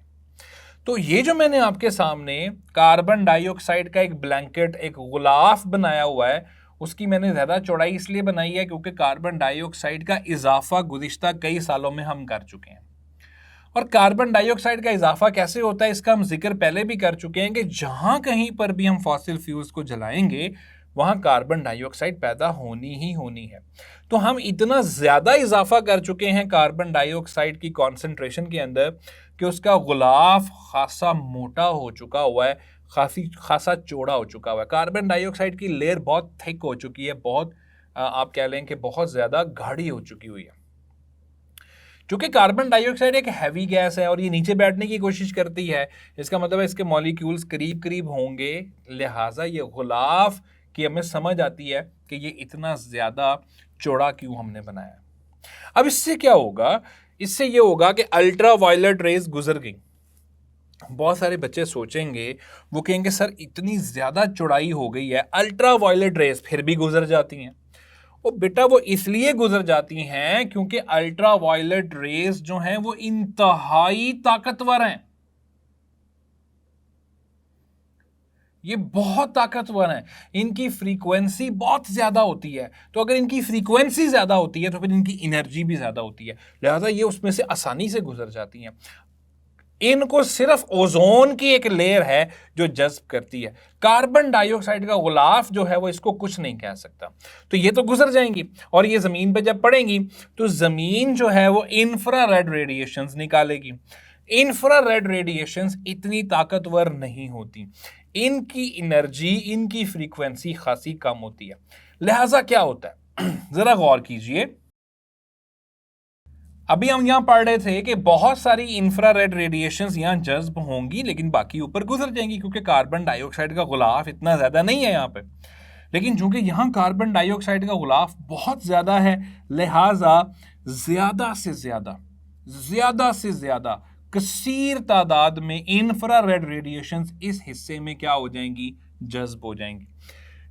तो ये जो मैंने आपके सामने कार्बन डाइऑक्साइड का एक ब्लैंकेट, एक गुलाफ बनाया हुआ है, उसकी मैंने ज़्यादा चौड़ाई इसलिए बनाई है क्योंकि कार्बन डाइऑक्साइड का इजाफा गुज़िश्ता कई सालों में हम कर चुके हैं। और कार्बन डाइऑक्साइड का इजाफा कैसे होता है इसका हम जिक्र पहले भी कर चुके हैं कि जहां कहीं पर भी हम फॉसिल फ्यूल्स को जलाएंगे वहां कार्बन डाइऑक्साइड पैदा होनी ही होनी है। तो हम इतना ज़्यादा इजाफा कर चुके हैं कार्बन डाइऑक्साइड की कॉन्सेंट्रेशन के अंदर कि उसका गुलाफ खासा मोटा हो चुका हुआ है, खासा चौड़ा हो चुका हुआ है। कार्बन डाइऑक्साइड की लेयर बहुत थिक हो चुकी है, बहुत आप कह लें कि बहुत ज़्यादा गाढ़ी हो चुकी हुई है। क्योंकि कार्बन डाइऑक्साइड एक हैवी गैस है और ये नीचे बैठने की कोशिश करती है, इसका मतलब है इसके मॉलिक्यूल्स करीब करीब होंगे, लिहाजा ये गुलाफ की हमें समझ आती है कि ये इतना ज़्यादा चौड़ा क्यों हमने बनाया। अब इससे क्या होगा? इससे ये होगा कि अल्ट्रा वायलेट रेज गुजर गई। बहुत सारे बच्चे सोचेंगे, वो कहेंगे सर इतनी ज़्यादा चौड़ाई हो गई है, अल्ट्रा वायलेट रेज फिर भी गुजर जाती हैं। और बेटा वो इसलिए गुजर जाती हैं क्योंकि अल्ट्रा वायलेट रेज जो हैं वो इंतहाई ताकतवर हैं, ये बहुत ताकतवर हैं, इनकी फ्रीक्वेंसी बहुत ज्यादा होती है। तो अगर इनकी फ्रीक्वेंसी ज्यादा होती है तो फिर इनकी एनर्जी भी ज्यादा होती है, लिहाजा ये उसमें से आसानी से गुजर जाती हैं। इनको सिर्फ ओजोन की एक लेयर है जो जज्ब करती है, कार्बन डाइऑक्साइड का गुलाफ जो है वो इसको कुछ नहीं कह सकता। तो ये तो गुजर जाएंगी और ये जमीन पे जब पड़ेंगी तो जमीन जो है वो इंफ्रारेड रेडिएशंस निकालेगी। इंफ्रारेड रेडिएशंस इतनी ताकतवर नहीं होती, इनकी एनर्जी, इनकी फ्रीक्वेंसी खासी कम होती है। लिहाजा क्या होता है जरा गौर कीजिए। अभी हम यहां पढ़ रहे थे कि बहुत सारी इंफ्रारेड रेडिएशंस यहां जज्ब होंगी लेकिन बाकी ऊपर गुजर जाएंगी क्योंकि कार्बन डाइऑक्साइड का गुलाफ इतना ज्यादा नहीं है यहां पे। लेकिन चूंकि यहां कार्बन डाइऑक्साइड का गुलाफ बहुत ज्यादा है, लिहाजा ज्यादा से ज्यादा कसीर तादाद में इंफ्रारेड रेडिएशंस इस हिस्से में क्या हो जाएंगी, जज्ब हो जाएंगी,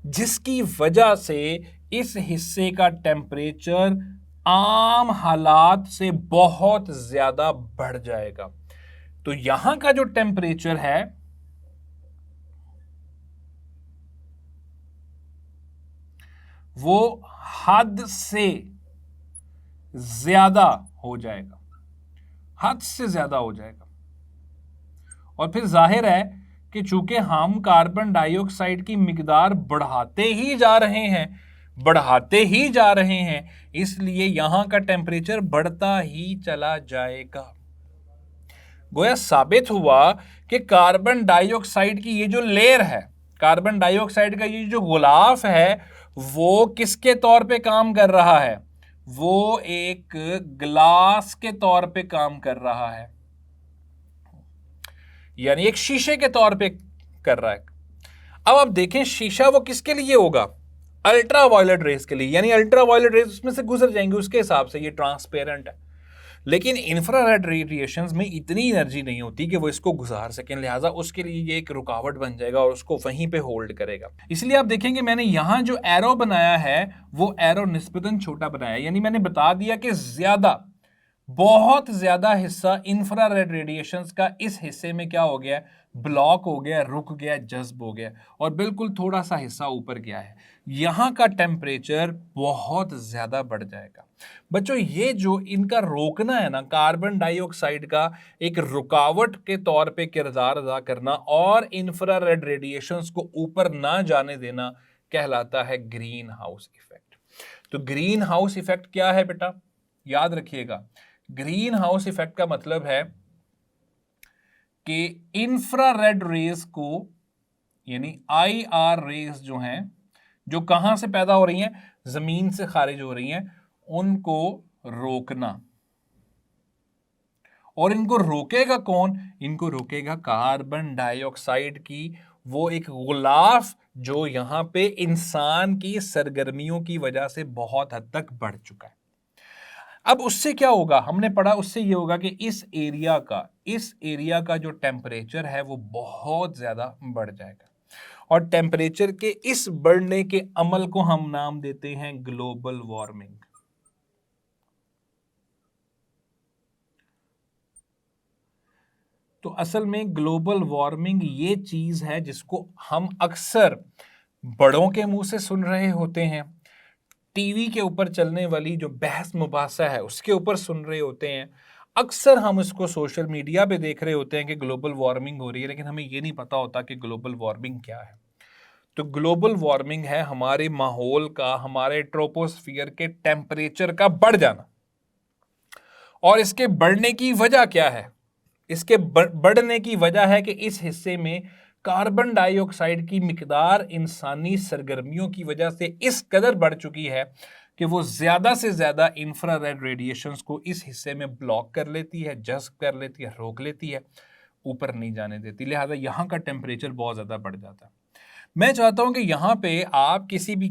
जिसकी वजह से इस हिस्से का टेम्परेचर आम हालात से बहुत ज्यादा बढ़ जाएगा। तो यहां का जो टेम्परेचर है वो हद से ज्यादा हो जाएगा, हद से ज्यादा हो जाएगा। और फिर जाहिर है कि चूंकि हम कार्बन डाइऑक्साइड की मिकदार बढ़ाते ही जा रहे हैं, इसलिए यहां का टेम्परेचर बढ़ता ही चला जाएगा। गोया साबित हुआ कि कार्बन डाइऑक्साइड की ये जो लेयर है, कार्बन डाइऑक्साइड का ये जो गुलाफ है, वो किसके तौर पे काम कर रहा है, वो एक ग्लास के तौर पे काम कर रहा है, यानी एक शीशे के तौर पे कर रहा है। अब आप देखें शीशा वो किसके लिए होगा, अल्ट्रा वायलेट रेस के लिए, यानी अल्ट्रा वायलेट रेस उसमें से गुजर जाएंगे, उसके हिसाब से ये ट्रांसपेरेंट है। लेकिन इंफ्रारेड रेडिएशंस में इतनी एनर्जी नहीं होती कि वो इसको गुजार सकें, लिहाजा उसके लिए ये एक रुकावट बन जाएगा और उसको वहीं पे होल्ड करेगा। इसलिए आप देखेंगे मैंने यहां जो एरो बनाया है वो एरो निस्बतन छोटा बनाया, यानी मैंने बता दिया कि बहुत ज्यादा हिस्सा इंफ्रारेड रेडिएशंस का इस हिस्से में क्या हो गया, ब्लॉक हो गया, रुक गया, जज्ब हो गया, और बिल्कुल थोड़ा सा हिस्सा ऊपर गया है। यहां का टेम्परेचर बहुत ज्यादा बढ़ जाएगा। बच्चों ये जो इनका रोकना है ना, कार्बन डाइऑक्साइड का एक रुकावट के तौर पे किरदार अदा करना और इंफ्रारेड रेडिएशंस को ऊपर ना जाने देना, कहलाता है ग्रीन हाउस इफेक्ट। तो ग्रीन हाउस इफेक्ट क्या है बेटा, याद रखिएगा, ग्रीन हाउस इफेक्ट का मतलब है कि इंफ्रारेड रेज को, यानी IR रेज जो हैं, जो कहां से पैदा हो रही हैं, जमीन से खारिज हो रही हैं, उनको रोकना। और इनको रोकेगा कौन, इनको रोकेगा कार्बन डाइऑक्साइड की वो एक गुलाफ जो यहां पे इंसान की सरगर्मियों की वजह से बहुत हद तक बढ़ चुका है। अब उससे क्या होगा, हमने पढ़ा, उससे ये होगा कि इस एरिया का जो टेम्परेचर है वो बहुत ज्यादा बढ़ जाएगा, और टेम्परेचर के इस बढ़ने के अमल को हम नाम देते हैं ग्लोबल वार्मिंग। तो असल में ग्लोबल वार्मिंग ये चीज है जिसको हम अक्सर बड़ों के मुंह से सुन रहे होते हैं, टीवी के ऊपर चलने वाली जो बहस मुबासा है उसके ऊपर सुन रहे होते हैं, अक्सर हम इसको सोशल मीडिया पे देख रहे होते हैं कि ग्लोबल वार्मिंग हो रही है, लेकिन हमें ये नहीं पता होता कि ग्लोबल वार्मिंग क्या है। तो ग्लोबल वार्मिंग है हमारे माहौल का, हमारे ट्रोपोस्फियर के टेम्परेचर का बढ़ जाना। और इसके बढ़ने की वजह क्या है, इसके बढ़ने की वजह है कि इस हिस्से में कार्बन डाइऑक्साइड की मिकदार इंसानी सरगर्मियों की वजह से इस कदर बढ़ चुकी है कि वो ज्यादा से ज्यादा इंफ्रारेड रेडिएशंस को इस हिस्से में ब्लॉक कर लेती है, जज्ब कर लेती है, रोक लेती है, ऊपर नहीं जाने देती, लिहाजा यहां का टेम्परेचर बहुत ज्यादा बढ़ जाता है। मैं चाहता हूं कि यहां पे आप किसी भी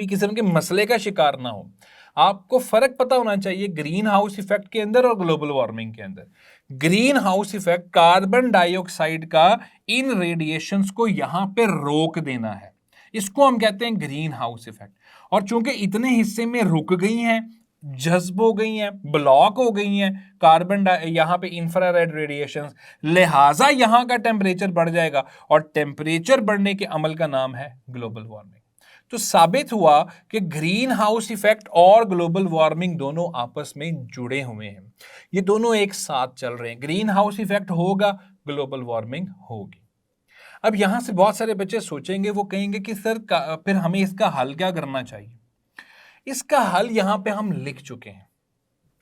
किस्म के मसले का शिकार ना हो। आपको फर्क पता होना चाहिए ग्रीन हाउस इफेक्ट के अंदर और ग्लोबल वार्मिंग के अंदर। Green house effect carbon dioxide का इन रेडिएशंस को यहां पे रोक देना है, इसको हम कहते हैं ग्रीन हाउस इफेक्ट। और चूंकि इतने हिस्से में रुक गई हैं, जज्ब हो गई हैं, ब्लॉक हो गई हैं कार्बन यहाँ पे इंफ्रारेड रेडिएशंस, लिहाजा यहाँ का टेम्परेचर बढ़ जाएगा और टेम्परेचर बढ़ने के अमल का नाम है ग्लोबल वार्मिंग। तो साबित हुआ कि ग्रीन हाउस इफेक्ट और ग्लोबल वार्मिंग दोनों आपस में जुड़े हुए हैं, ये दोनों एक साथ चल रहे हैं। ग्रीन हाउस इफेक्ट होगा, ग्लोबल वार्मिंग होगी। अब यहां से बहुत सारे बच्चे सोचेंगे, वो कहेंगे कि सर फिर हमें इसका हल क्या करना चाहिए। इसका हल यहां पे हम लिख चुके हैं।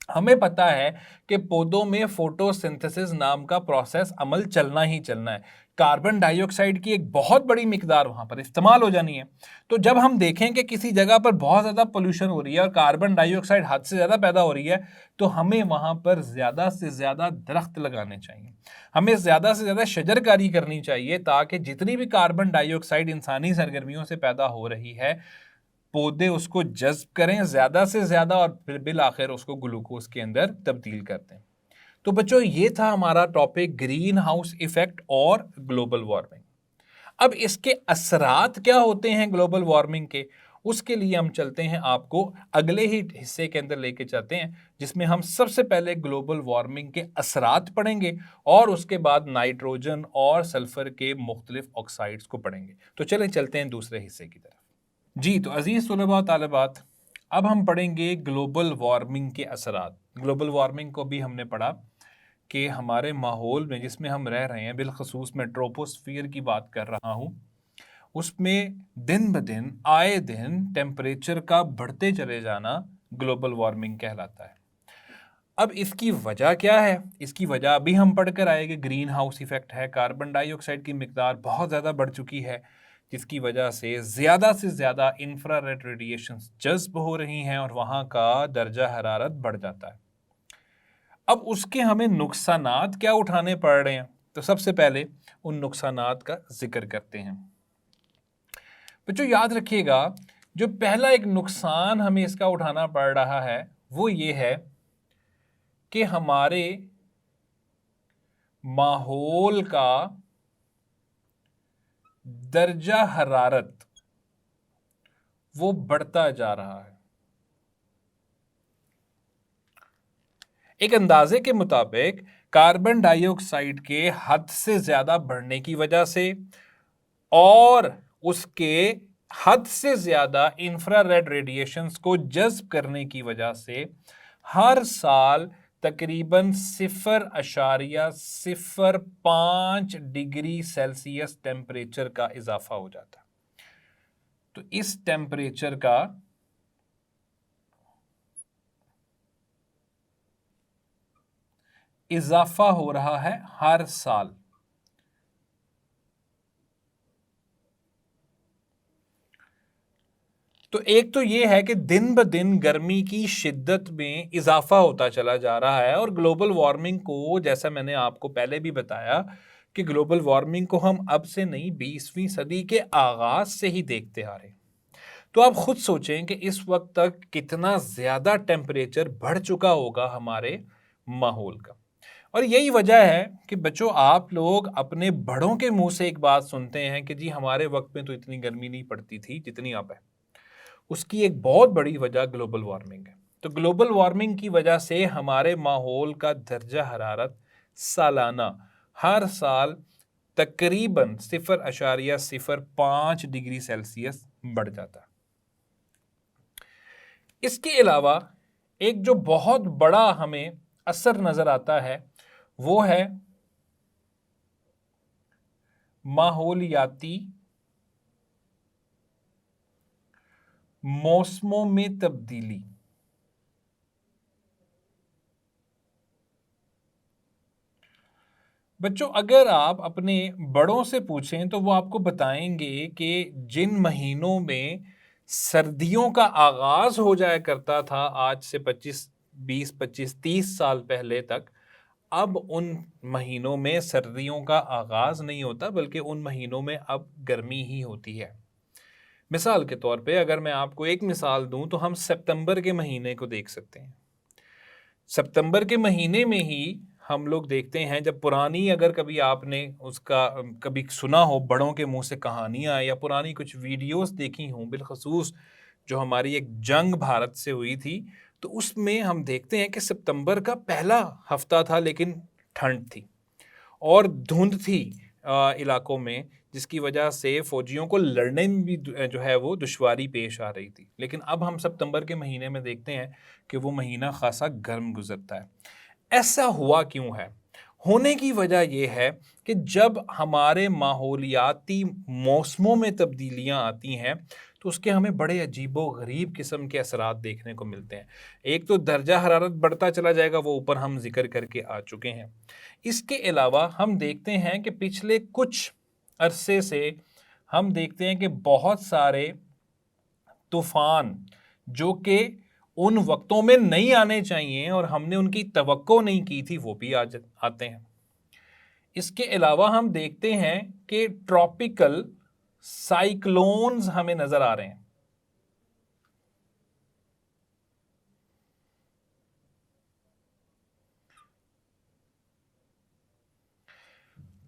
हमें पता है कि पौधों में फोटोसिंथेसिस नाम का प्रोसेस अमल चलना ही चलना है। कार्बन डाइऑक्साइड की एक बहुत बड़ी मिकदार वहां पर इस्तेमाल हो जानी है। तो जब हम देखें कि किसी जगह पर बहुत ज़्यादा पोल्यूशन हो रही है और कार्बन डाइऑक्साइड हद से ज़्यादा पैदा हो रही है, तो हमें वहां पर ज़्यादा से ज़्यादा दरख्त लगाने चाहिए, हमें ज़्यादा से ज़्यादा शजरकारी करनी चाहिए, ताकि जितनी भी कार्बन डाइऑक्साइड इंसानी सरगर्मियों से पैदा हो रही है, पौधे उसको जज्ब करें ज़्यादा से ज़्यादा और फिर बिल आखिर उसको ग्लूकोज के अंदर तब्दील करते हैं। तो बच्चों, ये था हमारा टॉपिक ग्रीन हाउस इफेक्ट और ग्लोबल वार्मिंग। अब इसके असरात क्या होते हैं ग्लोबल वार्मिंग के, उसके लिए हम चलते हैं, आपको अगले ही हिस्से के अंदर लेके चलते हैं, जिसमें हम सबसे पहले ग्लोबल वार्मिंग के असरात पढ़ेंगे और उसके बाद नाइट्रोजन और सल्फर के मुख्तलिफ ऑक्साइड्स को पढ़ेंगे। तो चलें चलते हैं दूसरे हिस्से की तरफ। जी, तो अजीज़ तलबा तालिबात, अब हम पढ़ेंगे ग्लोबल वार्मिंग के असरात। ग्लोबल वार्मिंग को भी हमने पढ़ा कि हमारे माहौल में जिसमें हम रह रहे हैं, बिलखसूस मैं ट्रोपोस्फियर की बात कर रहा हूँ, उसमें दिन ब दिन आए दिन टेम्परेचर का बढ़ते चले जाना ग्लोबल वार्मिंग कहलाता है। अब इसकी वजह क्या है? इसकी वजह अभी हम पढ़कर आए कि ग्रीन हाउस इफेक्ट है, कार्बन डाइऑक्साइड की मिकदार बहुत ज़्यादा बढ़ चुकी है, जिसकी वजह से ज़्यादा इंफ्रारेड रेडिएशंस जज्ब हो रही हैं और वहाँ का दर्जा हरारत बढ़ जाता है। अब उसके हमें नुकसानात क्या उठाने पड़ रहे हैं, तो सबसे पहले उन नुकसानात का जिक्र करते हैं। बच्चों याद रखिएगा, जो पहला एक नुकसान हमें इसका उठाना पड़ रहा है वो ये है कि हमारे माहौल का दर्जा हरारत वो बढ़ता जा रहा है। एक अंदाजे के मुताबिक कार्बन डाइऑक्साइड के हद से ज्यादा बढ़ने की वजह से और उसके हद से ज्यादा इंफ्रारेड रेडिएशंस को जज्ब करने की वजह से हर साल तकरीबन 0.05 डिग्री सेल्सियस टेम्परेचर का इजाफा हो जाता है। तो इस टेम्परेचर का इजाफा हो रहा है हर साल। तो एक तो ये है कि दिन ब दिन गर्मी की शिद्दत में इजाफा होता चला जा रहा है और ग्लोबल वार्मिंग को, जैसा मैंने आपको पहले भी बताया कि ग्लोबल वार्मिंग को हम अब से नहीं 20वीं सदी के आगाज से ही देखते आ रहे हैं। तो आप खुद सोचें कि इस वक्त तक कितना ज्यादा टेम्परेचर बढ़ चुका होगा हमारे माहौल का। और यही वजह है कि बच्चों, आप लोग अपने बड़ों के मुंह से एक बात सुनते हैं कि जी हमारे वक्त में तो इतनी गर्मी नहीं पड़ती थी जितनी अब है। उसकी एक बहुत बड़ी वजह ग्लोबल वार्मिंग है। तो ग्लोबल वार्मिंग की वजह से हमारे माहौल का दर्जा हरारत सालाना हर साल तकरीबन 0.05 डिग्री सेल्सियस बढ़ जाता है। इसके अलावा एक जो बहुत बड़ा हमें असर नजर आता है वो है माहौलियाती मौसमों में तब्दीली। बच्चों, अगर आप अपने बड़ों से पूछें तो वो आपको बताएंगे कि जिन महीनों में सर्दियों का आगाज हो जाया करता था आज से 20-25-30 साल पहले तक, अब उन महीनों में सर्दियों का आगाज नहीं होता, बल्कि उन महीनों में अब गर्मी ही होती है। मिसाल के तौर पे अगर मैं आपको एक मिसाल दूं तो हम सितंबर के महीने को देख सकते हैं। सितंबर के महीने में ही हम लोग देखते हैं, जब पुरानी, अगर कभी आपने उसका कभी सुना हो बड़ों के मुंह से कहानियाँ या पुरानी कुछ वीडियोस देखी हों, बिलखसूस जो हमारी एक जंग भारत से हुई थी, तो उसमें हम देखते हैं कि सितंबर का पहला हफ्ता था, लेकिन ठंड थी और धुंध थी इलाकों में, जिसकी वजह से फौजियों को लड़ने में भी जो है वो दुश्वारी पेश आ रही थी। लेकिन अब हम सितंबर के महीने में देखते हैं कि वो महीना खासा गर्म गुजरता है। ऐसा हुआ क्यों है? होने की वजह यह है कि जब हमारे माहौलियाती मौसमों में तब्दीलियां आती हैं तो उसके हमें बड़े अजीबो गरीब किस्म के असरात देखने को मिलते हैं। एक तो दर्जा हरारत बढ़ता चला जाएगा, वो ऊपर हम जिक्र करके आ चुके हैं। इसके अलावा हम देखते हैं कि पिछले कुछ अरसे से हम देखते हैं कि बहुत सारे तूफान जो कि उन वक्तों में नहीं आने चाहिए और हमने उनकी तवक्को नहीं की थी, वो भी आज आते हैं। इसके अलावा हम देखते हैं कि ट्रॉपिकल साइक्लोन्स हमें नजर आ रहे हैं।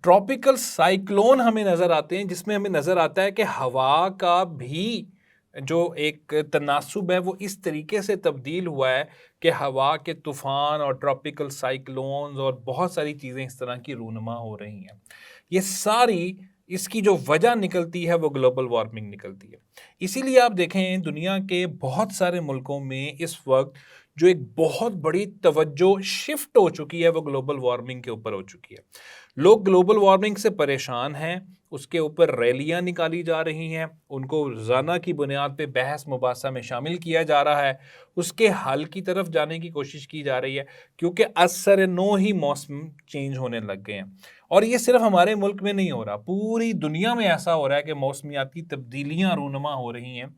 ट्रॉपिकल साइक्लोन हमें नजर आते हैं, जिसमें हमें नजर आता है कि हवा का भी जो एक तनासुब है वो इस तरीके से तब्दील हुआ है कि हवा के तूफान और ट्रॉपिकल साइक्लोन्स और बहुत सारी चीज़ें इस तरह की रूनुमा हो रही हैं। ये सारी, इसकी जो वजह निकलती है वो ग्लोबल वार्मिंग निकलती है। इसीलिए आप देखें दुनिया के बहुत सारे मुल्कों में इस वक्त जो एक बहुत बड़ी तवज्जो शिफ्ट हो चुकी है वो ग्लोबल वार्मिंग के ऊपर हो चुकी है। लोग ग्लोबल वार्मिंग से परेशान हैं, उसके ऊपर रैलियां निकाली जा रही हैं, उनको रोज़ाना की बुनियाद पे बहस मुबासा में शामिल किया जा रहा है, उसके हल की तरफ जाने की कोशिश की जा रही है, क्योंकि असर नो ही मौसम चेंज होने लग गए हैं। और ये सिर्फ हमारे मुल्क में नहीं हो रहा, पूरी दुनिया में ऐसा हो रहा है कि मौसमियाती तब्दीलियां रूनुमा हो रही हैं,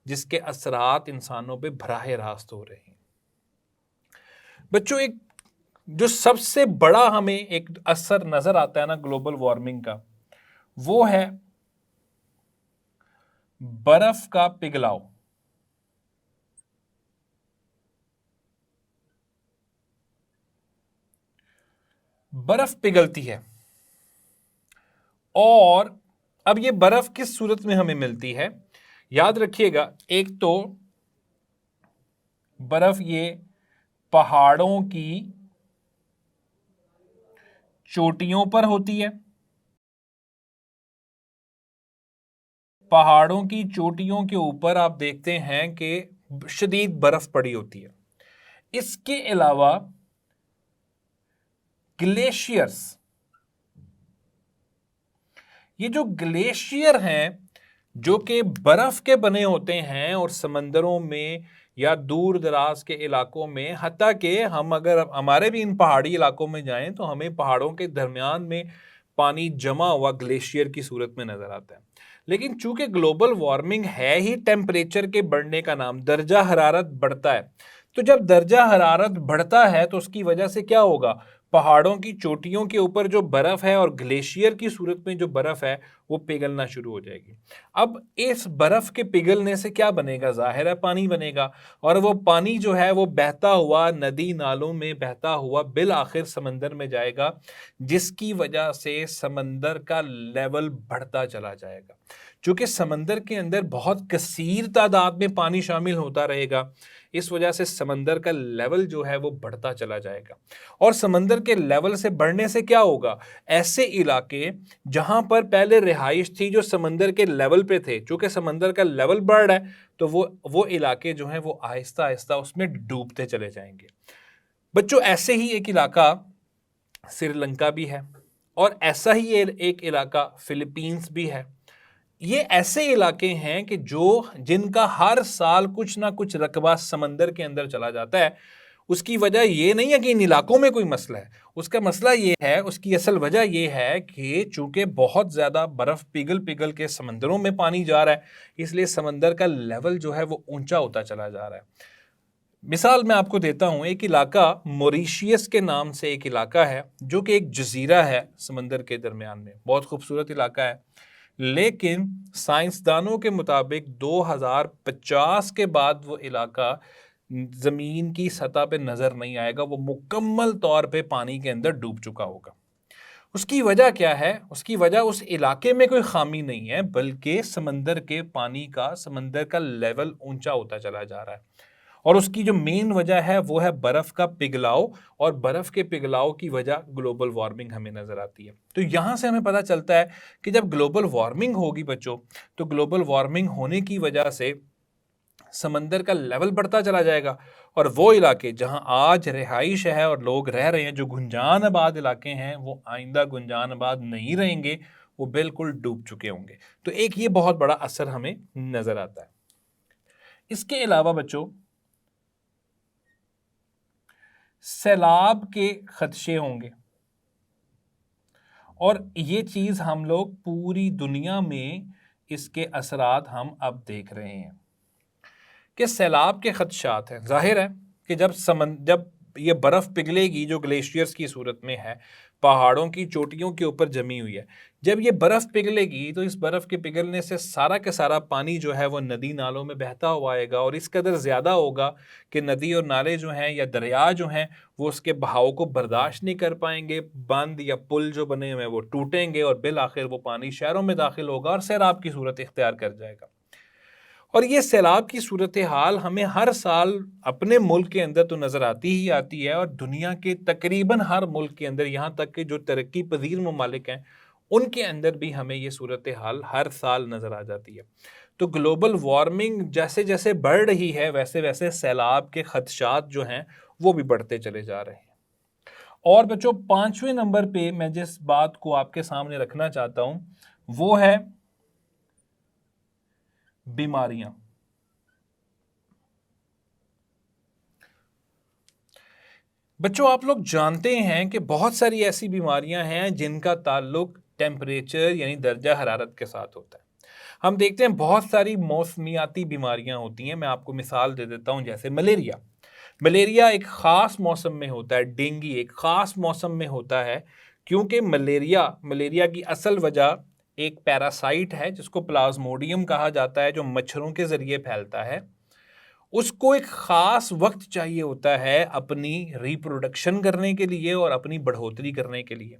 जिसके असरात इंसानों पे बराह रास्त हो रहे हैं। बच्चों, एक जो सबसे बड़ा हमें एक असर नजर आता है ना ग्लोबल वार्मिंग का, वो है बर्फ का पिघलाव। बर्फ पिघलती है और अब ये बर्फ किस सूरत में हमें मिलती है? याद रखिएगा, एक तो बर्फ ये पहाड़ों की चोटियों पर होती है, पहाड़ों की चोटियों के ऊपर आप देखते हैं कि शदीद बर्फ पड़ी होती है। इसके अलावा ग्लेशियर्स, ये जो ग्लेशियर हैं जो कि बर्फ के बने होते हैं और समंदरों में या दूर दराज के इलाकों में, हत्ता कि हम अगर हमारे भी इन पहाड़ी इलाकों में जाएं तो हमें पहाड़ों के दरमियान में पानी जमा हुआ ग्लेशियर की सूरत में नजर आता है। लेकिन चूंकि ग्लोबल वार्मिंग है ही टेम्परेचर के बढ़ने का नाम, दर्जा हरारत बढ़ता है, तो जब दर्जा हरारत बढ़ता है तो उसकी वजह से क्या होगा? पहाड़ों की चोटियों के ऊपर जो बर्फ है और ग्लेशियर की सूरत में जो बर्फ है वो पिघलना शुरू हो जाएगी। अब इस बर्फ के पिघलने से क्या बनेगा? जाहिर है पानी बनेगा, और वो पानी जो है वो बहता हुआ नदी नालों में बहता हुआ बिल आखिर समंदर में जाएगा, जिसकी वजह से समंदर का लेवल बढ़ता चला जाएगा। चूंकि समंदर के अंदर बहुत कसीर तादाद में पानी शामिल होता रहेगा, इस वजह से समंदर का लेवल जो है वो बढ़ता चला जाएगा। और समंदर के लेवल से बढ़ने से क्या होगा? ऐसे इलाके जहां पर पहले रिहाइश थी जो समंदर के लेवल पे थे, चूंकि समंदर का लेवल बढ़ रहा है तो वो इलाके जो हैं वो आहिस्ता आहिस्ता उसमें डूबते चले जाएंगे। बच्चों, ऐसे ही एक इलाका श्रीलंका भी है और ऐसा ही एक इलाका फिलीपींस भी है। ये ऐसे इलाके हैं कि जिनका हर साल कुछ ना कुछ रकबा समंदर के अंदर चला जाता है। उसकी वजह ये नहीं है कि इन इलाकों में कोई मसला है, उसका मसला ये है, उसकी असल वजह ये है कि चूंकि बहुत ज़्यादा बर्फ़ पिघल पिघल के समंदरों में पानी जा रहा है, इसलिए समंदर का लेवल जो है वो ऊंचा होता चला जा रहा है। मिसाल मैं आपको देता हूँ, एक इलाका मॉरिशियस के नाम से एक इलाका है जो कि एक जजीरा है समंदर के दरमियान में, बहुत खूबसूरत इलाका है। लेकिन साइंसदानों के मुताबिक 2050 के बाद वो इलाका ज़मीन की सतह पे नज़र नहीं आएगा, वो मुकम्मल तौर पे पानी के अंदर डूब चुका होगा। उसकी वजह क्या है? उसकी वजह उस इलाके में कोई खामी नहीं है, बल्कि समंदर के पानी का, समंदर का लेवल ऊंचा होता चला जा रहा है। और उसकी जो मेन वजह है वो है बर्फ़ का पिघलाव, और बर्फ़ के पिघलाव की वजह ग्लोबल वार्मिंग हमें नज़र आती है। तो यहाँ से हमें पता चलता है कि जब ग्लोबल वार्मिंग होगी बच्चों, तो ग्लोबल वार्मिंग होने की वजह से समंदर का लेवल बढ़ता चला जाएगा, और वो इलाके जहां आज रिहाइश है और लोग रह रहे हैं, जो गुंजान आबाद इलाके हैं, वो आइंदा गुंजान आबाद नहीं रहेंगे, वो बिल्कुल डूब चुके होंगे। तो एक ये बहुत बड़ा असर हमें नजर आता है। इसके अलावा बच्चों, सैलाब के खदशे होंगे, और ये चीज़ हम लोग पूरी दुनिया में इसके असरात हम अब देख रहे हैं कि सैलाब के खदशात हैं। जाहिर है कि जब ये बर्फ़ पिघलेगी, जो ग्लेशियर्स की सूरत में है, पहाड़ों की चोटियों के ऊपर जमी हुई है, जब ये बर्फ़ पिघलेगी तो इस बर्फ़ के पिघलने से सारा का सारा पानी जो है वो नदी नालों में बहता हुआ आएगा, और इस कदर ज़्यादा होगा कि नदी और नाले जो हैं या दरिया जो हैं वो उसके बहाव को बर्दाश्त नहीं कर पाएंगे। बंद या पुल जो बने हुए हैं वो टूटेंगे, और बिल आखिर वो पानी शहरों में दाखिल होगा और सैलाब की सूरत इख्तियार कर जाएगा। और ये सैलाब की सूरत हाल हमें हर साल अपने मुल्क के अंदर तो नज़र आती ही आती है, और दुनिया के तकरीबन हर मुल्क के अंदर, यहाँ तक कि जो तरक्की पजीर ममालिक हैं उनके अंदर भी हमें ये सूरत हाल हर साल नज़र आ जाती है। तो ग्लोबल वार्मिंग जैसे जैसे बढ़ रही है, वैसे वैसे सैलाब के खदशात जो हैं वो भी बढ़ते चले जा रहे हैं। और बच्चों, 5वें नंबर पे मैं जिस बात को आपके सामने रखना चाहता हूँ वो है बीमारियां। बच्चों, आप लोग जानते हैं कि बहुत सारी ऐसी बीमारियां हैं जिनका ताल्लुक टेम्परेचर यानी दर्जा हरारत के साथ होता है। हम देखते हैं बहुत सारी मौसमियाती बीमारियां होती हैं। मैं आपको मिसाल दे देता हूं, जैसे मलेरिया। मलेरिया एक ख़ास मौसम में होता है, डेंगू एक ख़ास मौसम में होता है, क्योंकि मलेरिया की असल वजह एक पैरासाइट है जिसको प्लाज्मोडियम कहा जाता है, जो मच्छरों के ज़रिए फैलता है। उसको एक ख़ास वक्त चाहिए होता है अपनी रिप्रोडक्शन करने के लिए और अपनी बढ़ोतरी करने के लिए।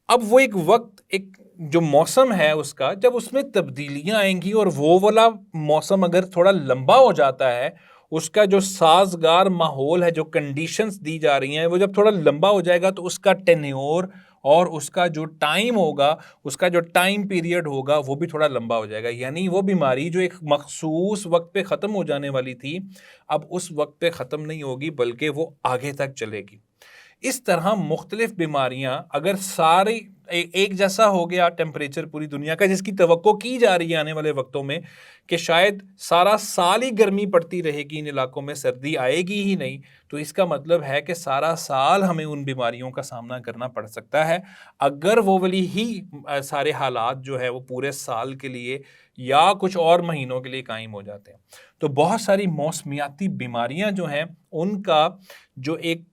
अब वो एक वक्त, एक जो मौसम है उसका, जब उसमें तब्दीलियां आएंगी और वो वाला मौसम अगर थोड़ा लंबा हो जाता है, उसका जो साजगार माहौल है, जो कंडीशंस दी जा रही हैं, वो जब थोड़ा लंबा हो जाएगा तो उसका टेन्योर और उसका जो टाइम होगा, उसका जो टाइम पीरियड होगा, वो भी थोड़ा लंबा हो जाएगा। यानी वो बीमारी जो एक मखसूस वक्त पे ख़त्म हो जाने वाली थी, अब उस वक्त पे ख़त्म नहीं होगी, बल्कि वो आगे तक चलेगी। इस तरह मुख्तलिफ बीमारियां अगर सारी एक जैसा हो गया टेम्परेचर पूरी दुनिया का, जिसकी तवक्को की जा रही है आने वाले वक्तों में कि शायद सारा साल ही गर्मी पड़ती रहेगी, इन इलाकों में सर्दी आएगी ही नहीं, तो इसका मतलब है कि सारा साल हमें उन बीमारियों का सामना करना पड़ सकता है, अगर वो वाली ही सारे हालात जो है वो पूरे साल के लिए या कुछ और महीनों के लिए कायम हो जाते हैं। तो बहुत सारी मौसमियाती बीमारियां जो हैं उनका जो एक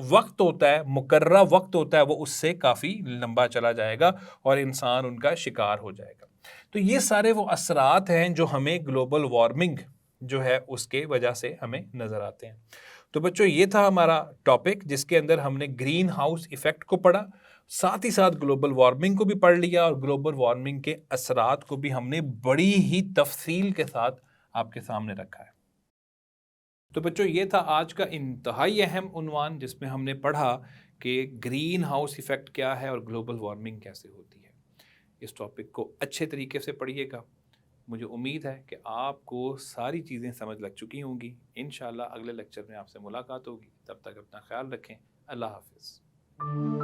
वक्त होता है, मुकर्रर वक्त होता है, वो उससे काफ़ी लंबा चला जाएगा और इंसान उनका शिकार हो जाएगा। तो ये सारे वो असरात हैं जो हमें ग्लोबल वार्मिंग जो है उसके वजह से हमें नज़र आते हैं। तो बच्चों, ये था हमारा टॉपिक जिसके अंदर हमने ग्रीन हाउस इफ़ेक्ट को पढ़ा, साथ ही साथ ग्लोबल वार्मिंग को भी पढ़ लिया, और ग्लोबल वार्मिंग के असरात को भी हमने बड़ी ही तफसील के साथ आपके सामने रखा है। तो बच्चों, ये था आज का इंतहाई अहम उन्वान जिसमें हमने पढ़ा कि ग्रीन हाउस इफ़ेक्ट क्या है और ग्लोबल वार्मिंग कैसे होती है। इस टॉपिक को अच्छे तरीके से पढ़िएगा। मुझे उम्मीद है कि आपको सारी चीज़ें समझ लग चुकी होंगी। इंशाल्लाह अगले लेक्चर में आपसे मुलाकात होगी। तब तक अपना ख्याल रखें। अल्लाह हाफ़िज़।